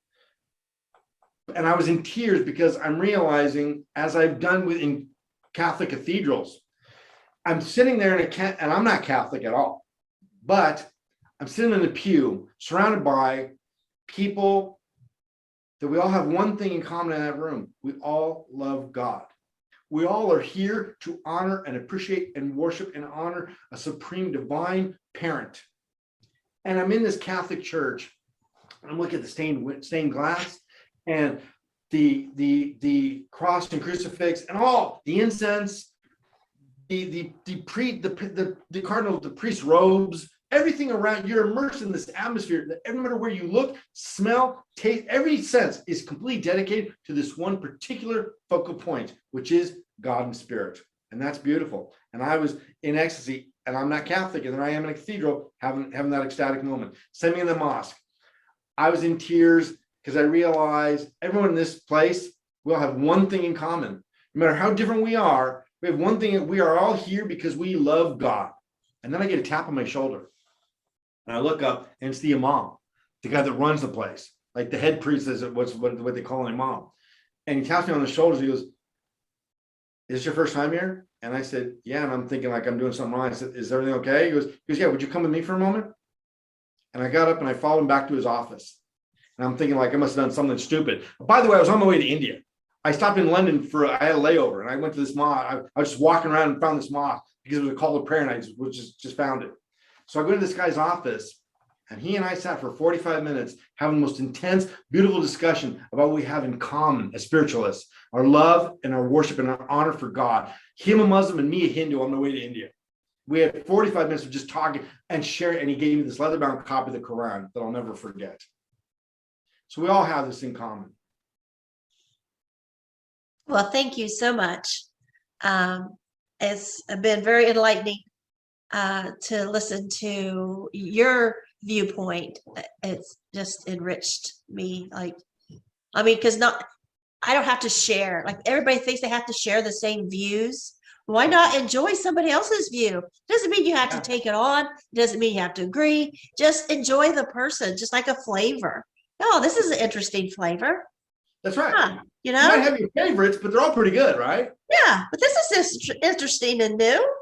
And I was in tears because I'm realizing, as I've done in Catholic cathedrals, I'm sitting there and I'm not Catholic at all, but I'm sitting in the pew surrounded by people that we all have one thing in common in that room. We all love God. We all are here to honor and appreciate and worship and honor a supreme divine parent. And I'm in this Catholic church. I'm looking at the stained glass and the cross and crucifix and all the incense, the cardinal, the priest's robes, everything around. You're immersed in this atmosphere that no matter where you look, smell, taste, every sense is completely dedicated to this one particular focal point, which is God and spirit. And that's beautiful. And I was in ecstasy, and I'm not Catholic, and there I am in a cathedral having that ecstatic moment. Send me in the mosque. I was in tears because I realized everyone in this place, we all have one thing in common. No matter how different we have one thing. We are all here because we love God. And then I get a tap on my shoulder. And I look up, and it's the imam, the guy that runs the place. Like the head priest is what they call an imam. And he taps me on the shoulders. He goes, "Is this your first time here?" And I said, "Yeah." And I'm thinking like I'm doing something wrong. I said, "Is everything okay?" He goes, "Yeah, would you come with me for a moment?" And I got up and I followed him back to his office. And I'm thinking like I must have done something stupid. By the way, I was on my way to India. I stopped in London I had a layover, and I went to this mosque. I was just walking around and found this mosque because it was a call to prayer, and I just found it. So I go to this guy's office, and he and I sat for 45 minutes having the most intense, beautiful discussion about what we have in common as spiritualists, our love and our worship and our honor for God. Him a Muslim and me a Hindu on the way to India. We had 45 minutes of just talking and sharing, and he gave me this leather-bound copy of the Quran that I'll never forget. So we all have this in common. Well, thank you so much. It's been very enlightening to listen to your viewpoint. It's just enriched me. Because I don't have to share. Like everybody thinks they have to share the same views. Why not enjoy somebody else's view? Doesn't mean you have to take it on. Doesn't mean you have to agree. Just enjoy the person, just like a flavor. Oh, this is an interesting flavor. That's right. Huh, you might have your favorites, but they're all pretty good, right? Yeah, but this is just interesting and new.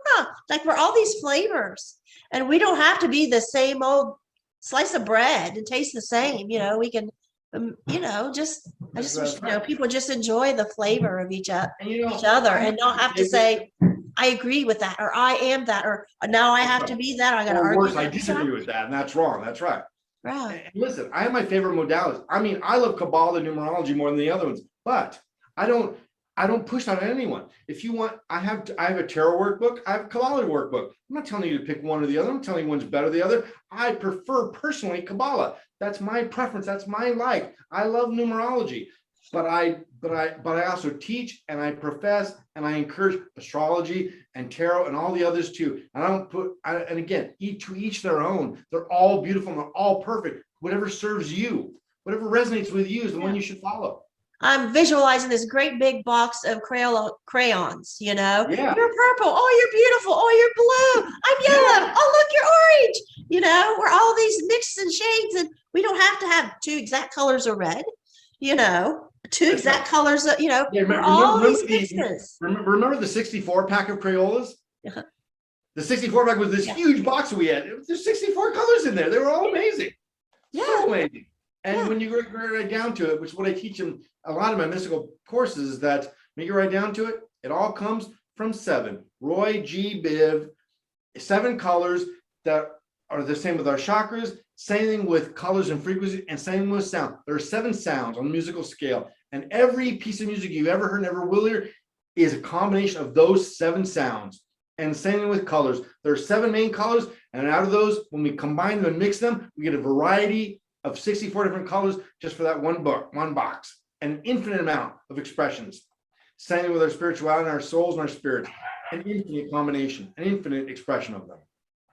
Like we're all these flavors, and we don't have to be the same old slice of bread and taste the same. We can, I just wish, people just enjoy the flavor of each other and don't have to say, I agree with that, or I am that, or now I have to be that. I got to argue. Worse, I disagree with that, and that's wrong. That's right. Right. And listen, I have my favorite modalities. I mean, I love Kabbalah and numerology more than the other ones, but I don't push that on anyone. If you want, I have a tarot workbook, I have a Kabbalah workbook. I'm not telling you to pick one or the other. I'm telling you one's better than the other. I prefer personally Kabbalah. That's my preference. That's my like. I love numerology, but I also teach and I profess and I encourage astrology and tarot and all the others too. And again, each their own. They're all beautiful and they're all perfect. Whatever serves you, whatever resonates with you is the one you should follow. I'm visualizing this great big box of crayons, Yeah. You're purple. Oh, you're beautiful. Oh, you're blue. I'm yellow. Yeah. Oh, look, you're orange. We're all these mixes and shades, and we don't have to have two exact colors of red, two exact colors of, all these mixes. Remember the 64 pack of Crayolas? Yeah. The 64 pack was this huge box we had. There's 64 colors in there. They were all amazing. Yeah. So amazing. And when you get right down to it, which is what I teach in a lot of my mystical courses, is that when you get right down to it, it all comes from 7. Roy G. Biv, 7 colors that are the same with our chakras, same thing with colors and frequency, and same with sound. There are 7 sounds on the musical scale. And every piece of music you've ever heard and ever will hear is a combination of those 7 sounds. And same thing with colors. There are 7 main colors, and out of those, when we combine them and mix them, we get a variety of 64 different colors just for that one box, and an infinite amount of expressions. Same with our spirituality and our souls and our spirit. an infinite combination, an infinite expression of them.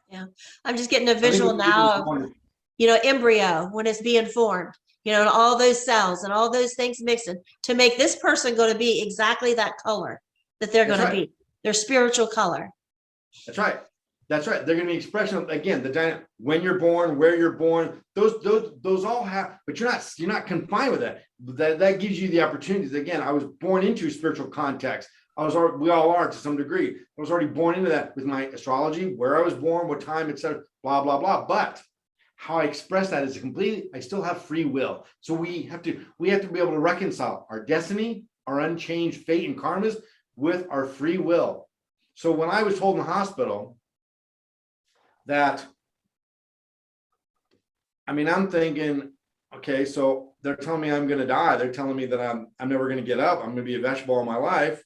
Yeah. I'm just getting a I think visual what you do is now of, wonderful. embryo when it's being formed, and all those cells and all those things mixing to make this person going to be exactly that color that they're That's going to right. be, their spiritual color. That's right. That's right. They're going to be expression of, again, when you're born, where you're born, those all have, but you're not confined with that. That gives you the opportunities. Again, I was born into a spiritual context. We all are to some degree. I was already born into that with my astrology, where I was born, what time, etc., blah, blah, blah. But how I express that is completely, I still have free will. So we have to be able to reconcile our destiny, our unchanged fate and karmas with our free will. So when I was told in the hospital that, I'm thinking, okay, so they're telling me I'm going to die. They're telling me that I'm never going to get up. I'm going to be a vegetable all my life,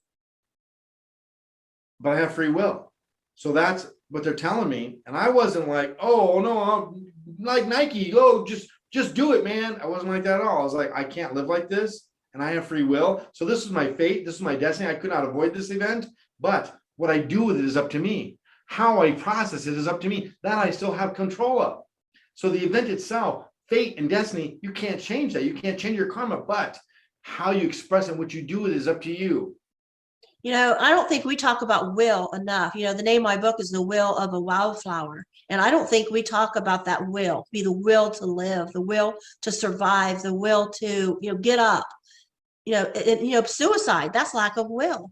but I have free will. So that's what they're telling me. And I wasn't like, oh no, I'm like Nike. Oh, just do it, man. I wasn't like that at all. I was like, I can't live like this, and I have free will. So this is my fate. This is my destiny. I could not avoid this event, but what I do with it is up to me. How I process it is up to me. That I still have control of. So the event itself, fate and destiny, you can't change that. You can't change your karma, but how you express it, what you do with it is up to you. I don't think we talk about will enough. The name of my book is The Will of a Wildflower. And I don't think we talk about that will, be the will to live, the will to survive, the will to, get up. Suicide, that's lack of will.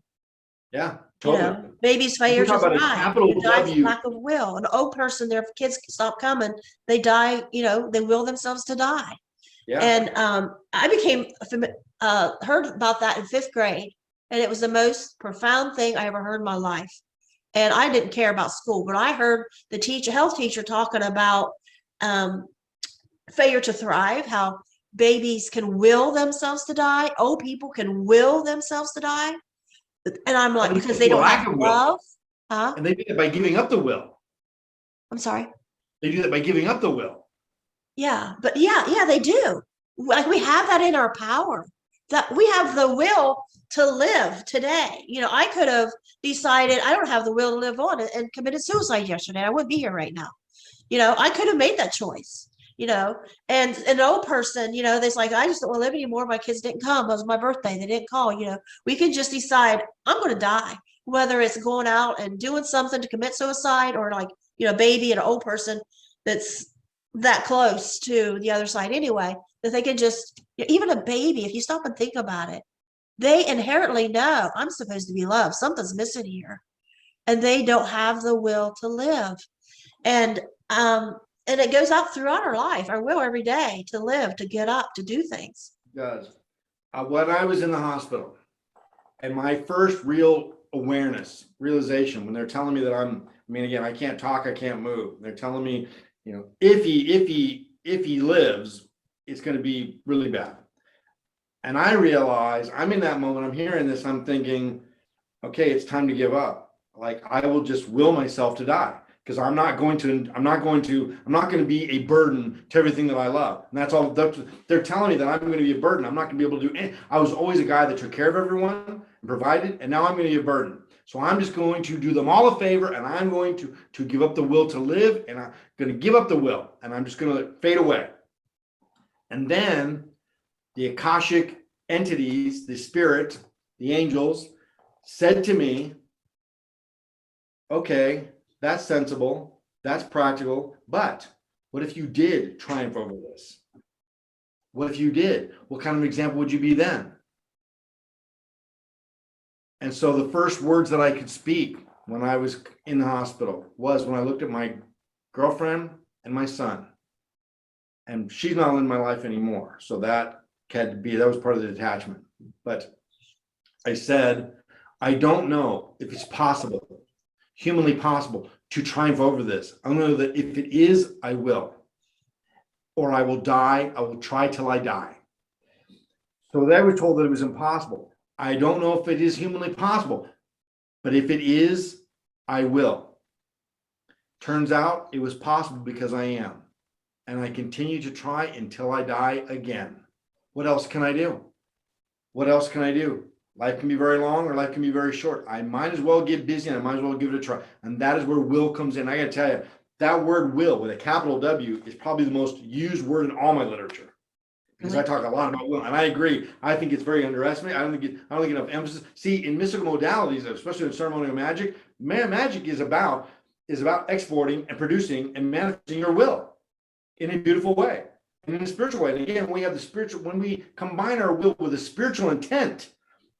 Yeah, totally. Babies And failure we to talk about a thrive. capital Die from W. lack of will. An old person, their kids stop coming, they die, they will themselves to die. Yeah. And I became heard about that in 5th grade. And it was the most profound thing I ever heard in my life. And I didn't care about school, but I heard the health teacher talking about failure to thrive, how babies can will themselves to die. Old people can will themselves to die. And I'm like, because they don't have love. Huh? And they do that by giving up the will. I'm sorry. They do that by giving up the will. Yeah, but yeah, they do. Like we have that in our power. That we have the will to live today. I could have decided I don't have the will to live on and committed suicide yesterday. I wouldn't be here right now. I could have made that choice. And an old person, they's like, I just don't want to live anymore. My kids didn't come. It was my birthday. They didn't call. We can just decide I'm going to die, whether it's going out and doing something to commit suicide or like, baby and an old person that's that close to the other side anyway, that they can just, even a baby, if you stop and think about it, they inherently know I'm supposed to be loved. Something's missing here. And they don't have the will to live. And it goes out throughout our life, our will every day to live, to get up, to do things. It does. When I was in the hospital and my first real realization, when they're telling me that again, I can't talk, I can't move. They're telling me, if he lives, it's going to be really bad. And I realize I'm in that moment, I'm hearing this, I'm thinking, okay, it's time to give up. Like I will just will myself to die because I'm not going to be a burden to everything that I love. And that's all they're telling me, that I'm going to be a burden. I'm not going to be able to do anything. I was always a guy that took care of everyone and provided, and now I'm going to be a burden. So I'm just going to do them all a favor, and I'm going to give up the will to live, and I'm going to give up the will, and I'm just going to fade away. And then the Akashic entities, the spirit, the angels, said to me, okay, that's sensible, that's practical, but what if you did triumph over this? What if you did? What kind of example would you be then? And so the first words that I could speak when I was in the hospital was when I looked at my girlfriend and my son. And she's not in my life anymore. So that was part of the detachment. But I said, I don't know if it's possible, humanly possible, to triumph over this. I know that if it is, I will. Or I will die. I will try till I die. So they were told that it was impossible. I don't know if it is humanly possible, but if it is, I will. Turns out it was possible because I am. And I continue to try until I die again. What else can I do? What else can I do? Life can be very long or life can be very short. I might as well get busy and I might as well give it a try. And that is where will comes in. I got to tell you, that word will with a capital W is probably the most used word in all my literature. Because I talk a lot about will, and I agree. I think it's very underestimated. I don't think enough emphasis. See, in mystical modalities, especially in ceremonial magic, magic is about exporting and producing and manifesting your will in a beautiful way, and in a spiritual way. And again, when we combine our will with a spiritual intent,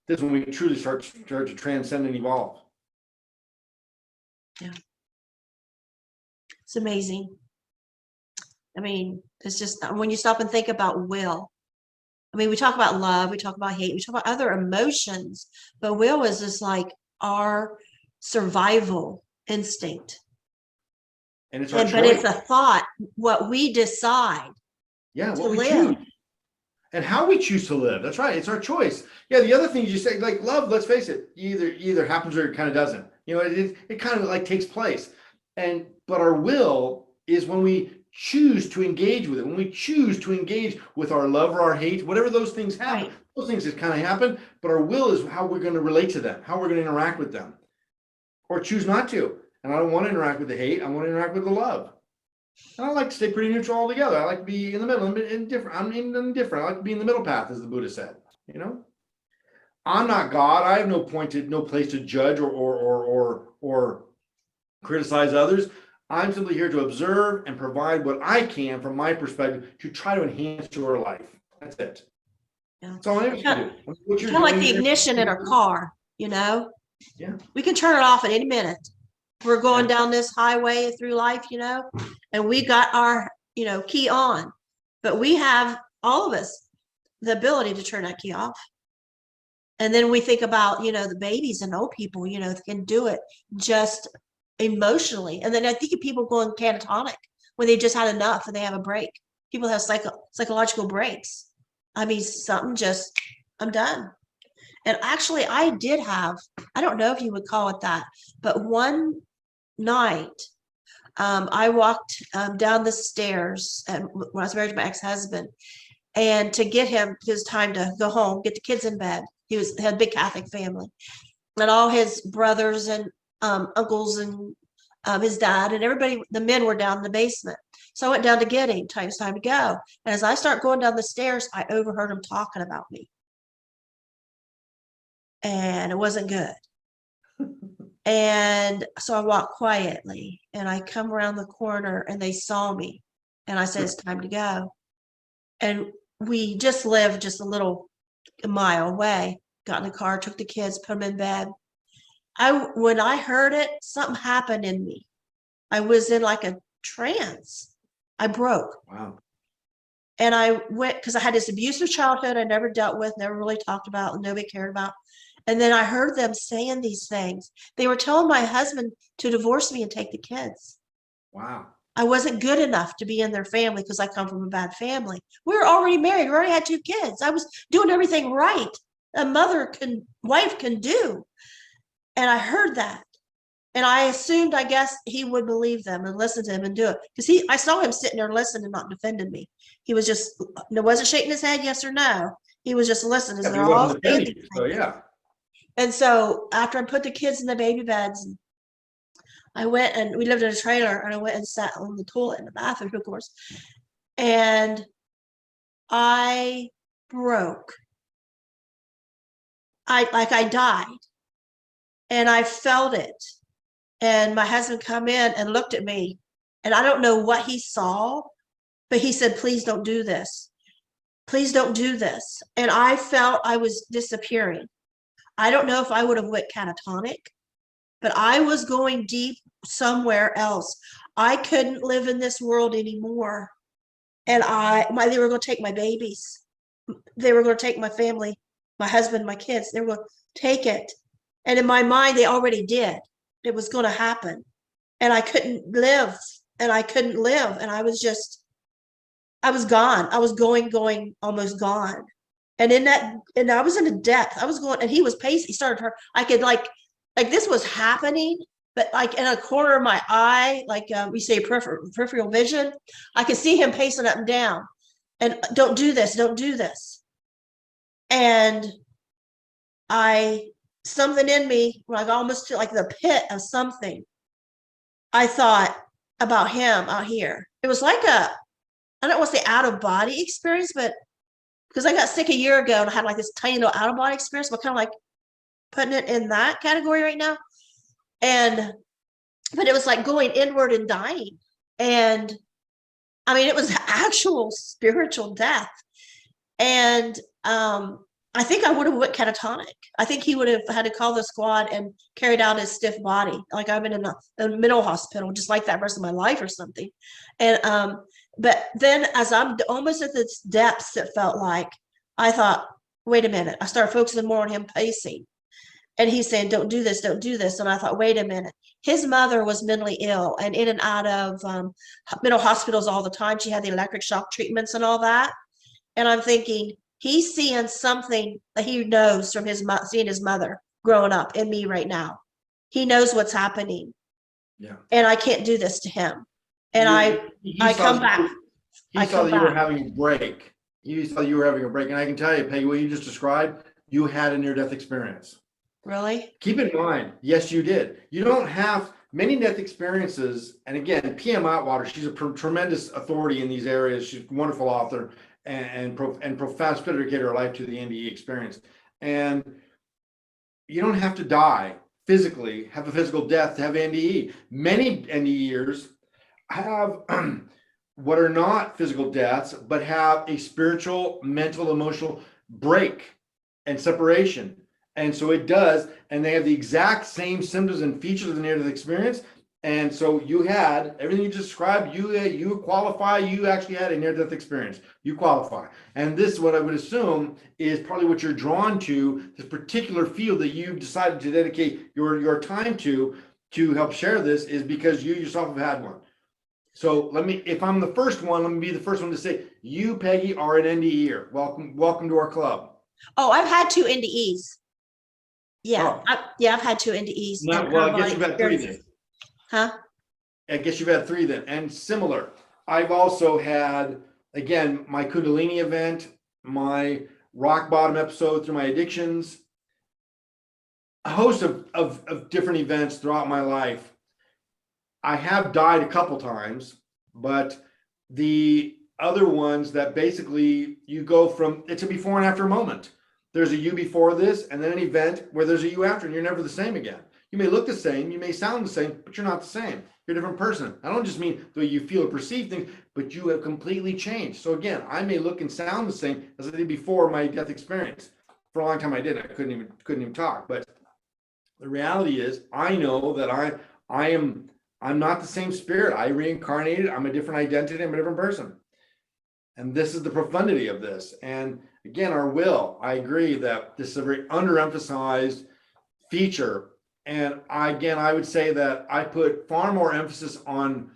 this is when we truly start to transcend and evolve. Yeah, it's amazing. I mean, it's just when you stop and think about will. I mean, we talk about love, we talk about hate, we talk about other emotions, but will is just like our survival instinct. And it's our choice. But it's a thought, what we decide. Yeah, to what we live. choose. And how we choose to live. That's right. It's our choice. Yeah, the other things you say, like love, let's face it, either happens or it kind of doesn't. You know, it kind of like takes place. But our will is when we choose to engage with it, when we choose to engage with our love or our hate, whatever those things happen, Right. those things just kind of happen, but our will is how we're going to relate to them, how we're going to interact with them, or choose not to. And I don't want to interact with the hate, I want to interact with the love. And I like to stay pretty neutral altogether. I like to be in the middle, I'm indifferent. I'm indifferent. I like to be in the middle path, as the Buddha said. You know, I'm not God. I have no place to judge or criticize others. I'm simply here to observe and provide what I can from my perspective to try to enhance your life. That's it. Yeah. That's all I am to do. Kind of like the ignition in our car, you know? Yeah. We can turn it off at any minute. We're going down this highway through life, you know, and we got our, key on, but we have, all of us, the ability to turn that key off. And then we think about, the babies and old people, can do it just emotionally. And then I think of people going catatonic when they just had enough and they have a break. People have psychological breaks. I mean, I'm done. And actually, I did have, I don't know if you would call it that, but one night, I walked down the stairs when I was married to my ex-husband, and to get him, it was time to go home, get the kids in bed. He had a big Catholic family, and all his brothers and uncles and his dad and everybody, the men were down in the basement. So I went down to get him. It's time to go. And as I start going down the stairs, I overheard him talking about me. And it wasn't good. And so I walked quietly and I come around the corner and they saw me. And I said, it's time to go. And we just lived just a mile away, got in the car, took the kids, put them in bed. When I heard it, something happened in me. I was in like a trance. I broke. Wow. And I went, because I had this abusive childhood I never dealt with, never really talked about, nobody cared about. And then I heard them saying these things. They were telling my husband to divorce me and take the kids. Wow. I wasn't good enough to be in their family because I come from a bad family. We were already married. We already had 2 kids. I was doing everything right. A wife can do. And I heard that. And I assumed, I guess, he would believe them and listen to him and do it. Because I saw him sitting there listening and not defending me. He was just, wasn't shaking his head yes or no. He was just listening. They're all standing. So yeah. And so after I put the kids in the baby beds, I went, and we lived in a trailer, and I went and sat on the toilet in the bathroom, of course. And I broke. I died. And I felt it. And my husband come in and looked at me. And I don't know what he saw, but he said, please don't do this. Please don't do this. And I felt I was disappearing. I don't know if I would have went catatonic, but I was going deep somewhere else. I couldn't live in this world anymore. And they were going to take my babies. They were going to take my family, my husband, my kids. They were going to take it. And in my mind, they already did. It was going to happen. And I couldn't live. And I couldn't live. And I was gone. I was going, almost gone. And I was in a depth. I was going, and he was pacing. He started her. I could like this was happening, but like in a corner of my eye, like we say peripheral vision, I could see him pacing up and down. And don't do this, don't do this. And something in me, like almost like the pit of something. I thought about him out here. It was like I don't want to say out of body experience, but because I got sick a year ago and I had like this tiny little out of body experience, but kind of like putting it in that category right now. But it was like going inward and dying. And I mean, it was actual spiritual death. And I think I would have went catatonic. I think he would have had to call the squad and carried out his stiff body. Like I've been in a mental hospital, just like that rest of my life or something. And but then as I'm almost at the depths, it felt like I thought, wait a minute. I started focusing more on him pacing. And he's saying, don't do this, don't do this. And I thought, wait a minute. His mother was mentally ill and in and out of mental hospitals all the time. She had the electric shock treatments and all that. And I'm thinking, he's seeing something that he knows from seeing his mother growing up in me right now. He knows what's happening. Yeah. And I can't do this to him. And I come back. He saw that you were having a break. He saw you were having a break. And I can tell you, Peggy, what you just described, you had a near-death experience. Really? Keep in mind, yes, you did. You don't have many death experiences. And again, PM Atwater, she's a tremendous authority in these areas. She's a wonderful author and profound spirit dedicated her life to the NDE experience. And you don't have to die physically, have a physical death to have NDE. Many NDEers have what are not physical deaths, but have a spiritual, mental, emotional break and separation. And so it does, and they have the exact same symptoms and features of the near-death experience. And so you had everything you described. You qualify. You actually had a near-death experience. You qualify, and this, what I would assume, is probably what you're drawn to. This particular field that you've decided to dedicate your time to help share this is because you yourself have had one. So if I'm the first one, let me be the first one to say, you, Peggy, are an NDEer. Welcome to our club. Oh, I've had 2 NDEs. Yeah, Oh. I've had 2 NDEs. Well, I guess you've had 3 then. Huh? I guess you've had 3 then. And similar, I've also had, again, my Kundalini event, my rock bottom episode through my addictions, a host of different events throughout my life. I have died a couple times, but the other ones that basically you go from, it's a before and after moment. There's a you before this, and then an event where there's a you after, and you're never the same again. You may look the same, you may sound the same, but you're not the same. You're a different person. I don't just mean the way you feel or perceive things, but you have completely changed. So again, I may look and sound the same as I did before my death experience. For a long time I didn't. I couldn't even talk. But the reality is, I know that I'm not the same spirit. I reincarnated. I'm a different identity. I'm a different person. And this is the profundity of this. And again, our will, I agree that this is a very underemphasized feature. And I would say that I put far more emphasis on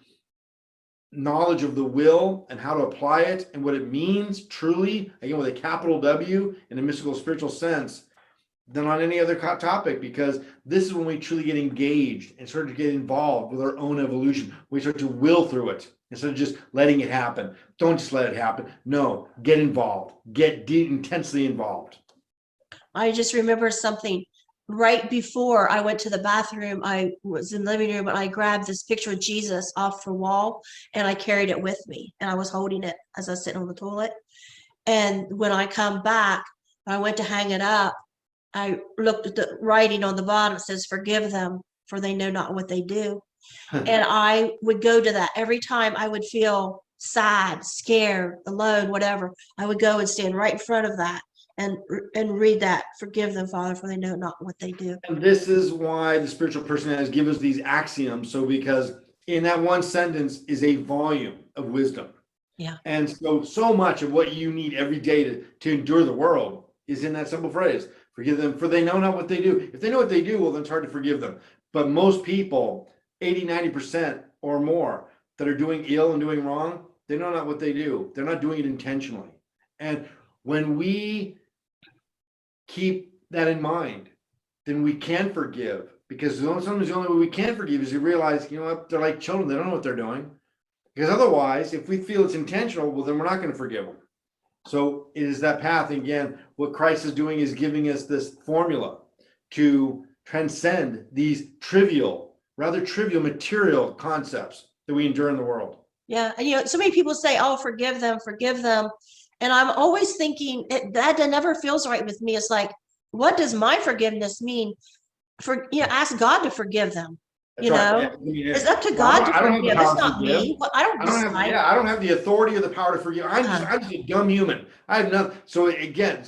knowledge of the will and how to apply it and what it means truly, again, with a capital W in a mystical spiritual sense, than on any other topic, because this is when we truly get engaged and start to get involved with our own evolution. We start to will through it instead of just letting it happen. Don't just let it happen. No, get involved, get intensely involved. I just remember something right before I went to the bathroom. I was in the living room and I grabbed this picture of Jesus off the wall and I carried it with me, and I was holding it as I was sitting on the toilet. And when I come back, I went to hang it up. I looked at the writing on the bottom. It says, "Forgive them, for they know not what they do." And I would go to that every time I would feel sad, scared, alone, whatever. I would go and stand right in front of that and read that. "Forgive them, Father, for they know not what they do." And this is why the spiritual person has given us these axioms. So because in that one sentence is a volume of wisdom. Yeah. And so much of what you need every day to endure the world is in that simple phrase. Forgive them, for they know not what they do. If they know what they do, well, then it's hard to forgive them. But most people, 80, 90% or more that are doing ill and doing wrong, they know not what they do. They're not doing it intentionally. And when we keep that in mind, then we can forgive, because sometimes the only way we can forgive is to realize, you know what, they're like children. They don't know what they're doing. Because otherwise, if we feel it's intentional, well, then we're not going to forgive them. So it is that path. And again, what Christ is doing is giving us this formula to transcend these rather trivial material concepts that we endure in the world. Yeah. And, so many people say, oh, forgive them, forgive them. And I'm always thinking that never feels right with me. It's like, what does my forgiveness mean? Ask God to forgive them. That's right. It's up to God to forgive. It's not me. I don't decide. I don't have the authority or the power to forgive. I'm just a dumb human. I have nothing. So again,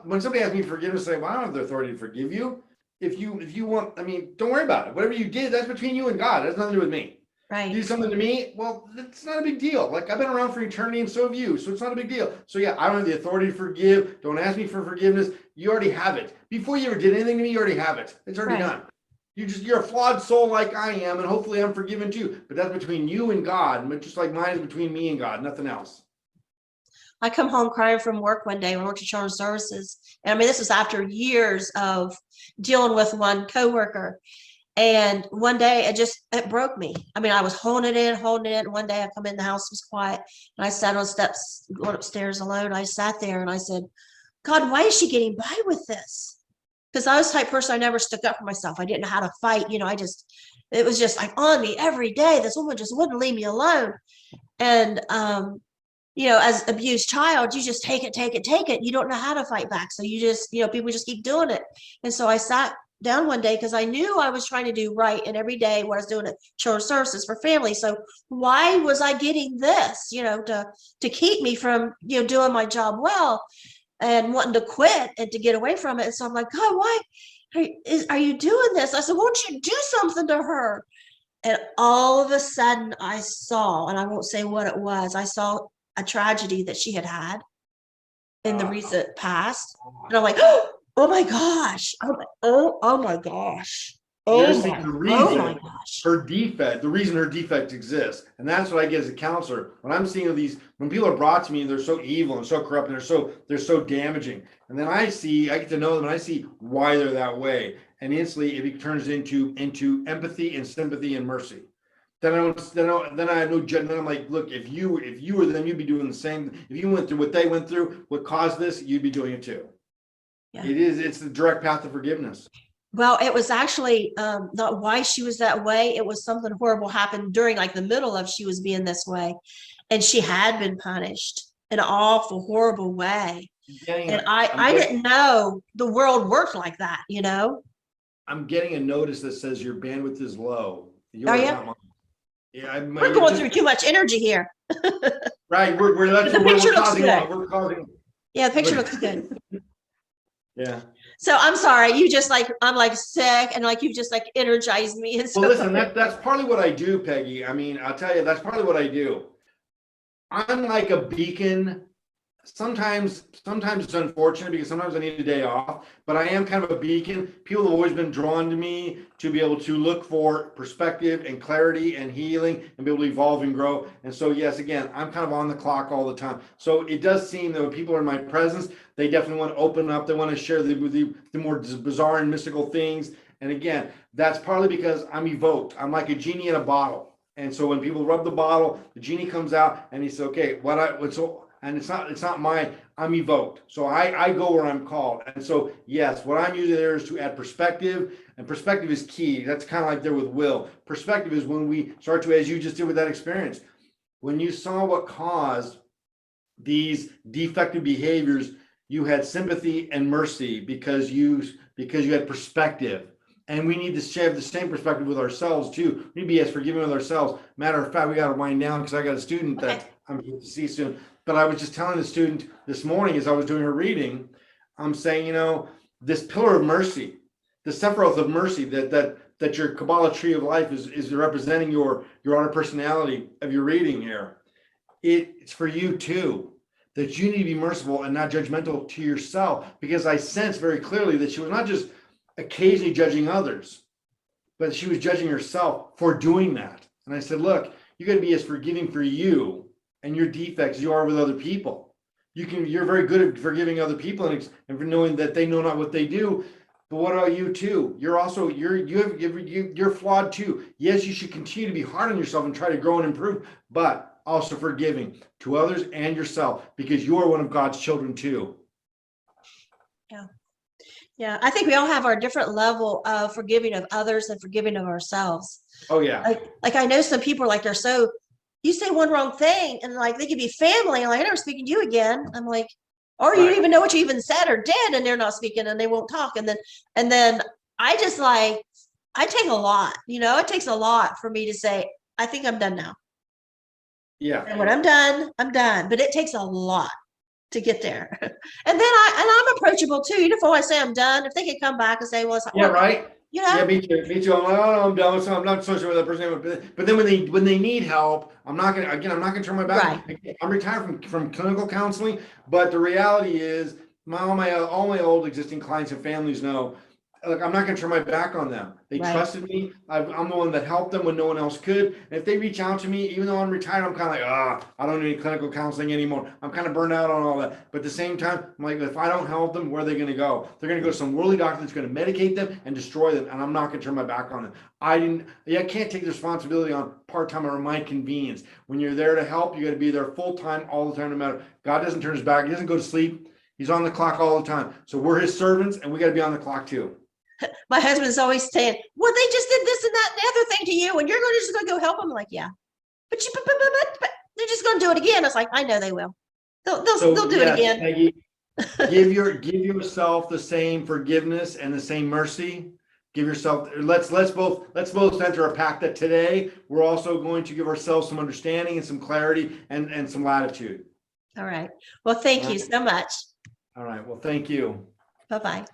when somebody asks me for forgiveness, I say, well, I don't have the authority to forgive you. If you want, don't worry about it. Whatever you did, that's between you and God. It has nothing to do with me. Right. You do something to me, well, it's not a big deal. Like, I've been around for eternity and so have you. So it's not a big deal. So yeah, I don't have the authority to forgive. Don't ask me for forgiveness. You already have it. Before you ever did anything to me, you already have it. It's already done. You're a flawed soul like I am, and hopefully I'm forgiven too. But that's between you and God, but just like mine is between me and God, nothing else. I come home crying from work one day when I worked at Children's Services. And this was after years of dealing with one coworker. And one day it broke me. I was holding it in. One day I come in, the house was quiet. And I sat on steps, going upstairs alone. I sat there and I said, God, why is she getting by with this? Because I was the type of person, I never stuck up for myself. I didn't know how to fight. It was just like on me every day. This woman just wouldn't leave me alone. And, as abused child, you just take it. You don't know how to fight back. So you just, people just keep doing it. And so I sat down one day because I knew I was trying to do right. And every day what I was doing at Children's Services for family. So why was I getting this, to keep me from, doing my job well and wanting to quit and to get away from it? And so I'm like, God, why are you doing this? I said, won't you do something to her? And all of a sudden I saw, and I won't say what it was, I saw a tragedy that she had in the recent past. And I'm like, oh my gosh. Oh my gosh. Oh my gosh. The reason her defect exists. And that's what I get as a counselor. When I'm seeing when people are brought to me, they're so evil and so corrupt and they're so damaging. And then I get to know them and I see why they're that way. And instantly it turns into empathy and sympathy and mercy. Then I have no judgment. I'm like, look, if you were them, you'd be doing the same. If you went through what they went through, what caused this, you'd be doing it too. Yeah. It's the direct path to forgiveness. Well, it was actually not why she was that way. It was something horrible happened during the middle of she was being this way. And she had been punished in an awful, horrible way. And I didn't know the world worked like that, I'm getting a notice that says your bandwidth is low. Are you? Yeah, we're going through too much energy here. Right. The picture looks good. Yeah, the picture looks good. Yeah. So I'm sorry, I'm sick and you just energized me. And so well, listen, that's partly what I do, Peggy. I'll tell you, that's partly what I do. I'm like a beacon. Sometimes it's unfortunate because sometimes I need a day off, but I am kind of a beacon. People have always been drawn to me to be able to look for perspective and clarity and healing and be able to evolve and grow. And so, yes, again, I'm kind of on the clock all the time. So it does seem that when people are in my presence, they definitely want to open up. They want to share the more bizarre and mystical things. And again, that's partly because I'm evoked. I'm like a genie in a bottle. And so when people rub the bottle, the genie comes out and he says, okay, and it's not I'm evoked. So I go where I'm called. And so, yes, what I'm using there is to add perspective, and perspective is key. That's kind of like there with will. Perspective is when we start to, as you just did with that experience, when you saw what caused these defective behaviors, you had sympathy and mercy because you had perspective. And we need to share the same perspective with ourselves too. We need to be as forgiving with ourselves. Matter of fact, we got to wind down because I got a student that I'm going to see soon. But I was just telling the student this morning as I was doing her reading, I'm saying, this pillar of mercy, the Sephiroth of mercy that your Kabbalah tree of life is representing your honor personality of your reading here. It's for you too, that you need to be merciful and not judgmental to yourself, because I sense very clearly that she was not just occasionally judging others, but she was judging herself for doing that. And I said, look, you got to be as forgiving for you and your defects you are with other people. You're very good at forgiving other people and for knowing that they know not what they do. But what about you too? You're flawed too. Yes, you should continue to be hard on yourself and try to grow and improve, but also forgiving to others and yourself, because you are one of God's children too. Yeah. Yeah. I think we all have our different level of forgiving of others and forgiving of ourselves. Oh yeah. Like I know some people like they're so, you say one wrong thing and like they could be family. I'm like, I'm never speaking to you again. I'm like, or you Right. don't even know what you even said or did, and they're not speaking and they won't talk. And then I just like, I take a lot, it takes a lot for me to say, I think I'm done now. Yeah. And when I'm done, I'm done. But it takes a lot to get there. And then I'm approachable too. Even if I say I'm done, if they can come back and say, well, it's Yeah, right. Yeah, me too. Me too. I'm like, oh, no, I'm done. So I'm not social with that person. But then when they need help, I'm not gonna turn my back. right. I'm retired from clinical counseling, but the reality is, all my old existing clients and families know, look, I'm not gonna turn my back on them. They Right. trusted me. I'm the one that helped them when no one else could. And if they reach out to me, even though I'm retired, I'm kind of like, I don't need clinical counseling anymore. I'm kind of burned out on all that. But at the same time, I'm like, if I don't help them, where are they going to go? They're going to go to some worldly doctor that's going to medicate them and destroy them. And I'm not going to turn my back on them. I can't take the responsibility on part-time or my convenience. When you're there to help, you got to be there full-time all the time, no matter. God doesn't turn his back. He doesn't go to sleep. He's on the clock all the time. So we're his servants, and we got to be on the clock too. My husband's always saying, well, they just did this and that and the other thing to you, and you're just going to go help them. I'm like, yeah, but they're just going to do it again. It's like, I know they will. They'll do it again. Peggy, give yourself the same forgiveness and the same mercy. Give yourself. Let's both enter a pact that today we're also going to give ourselves some understanding and some clarity and some latitude. All right. Well, thank you so much. All right. Well, thank you. Bye-bye.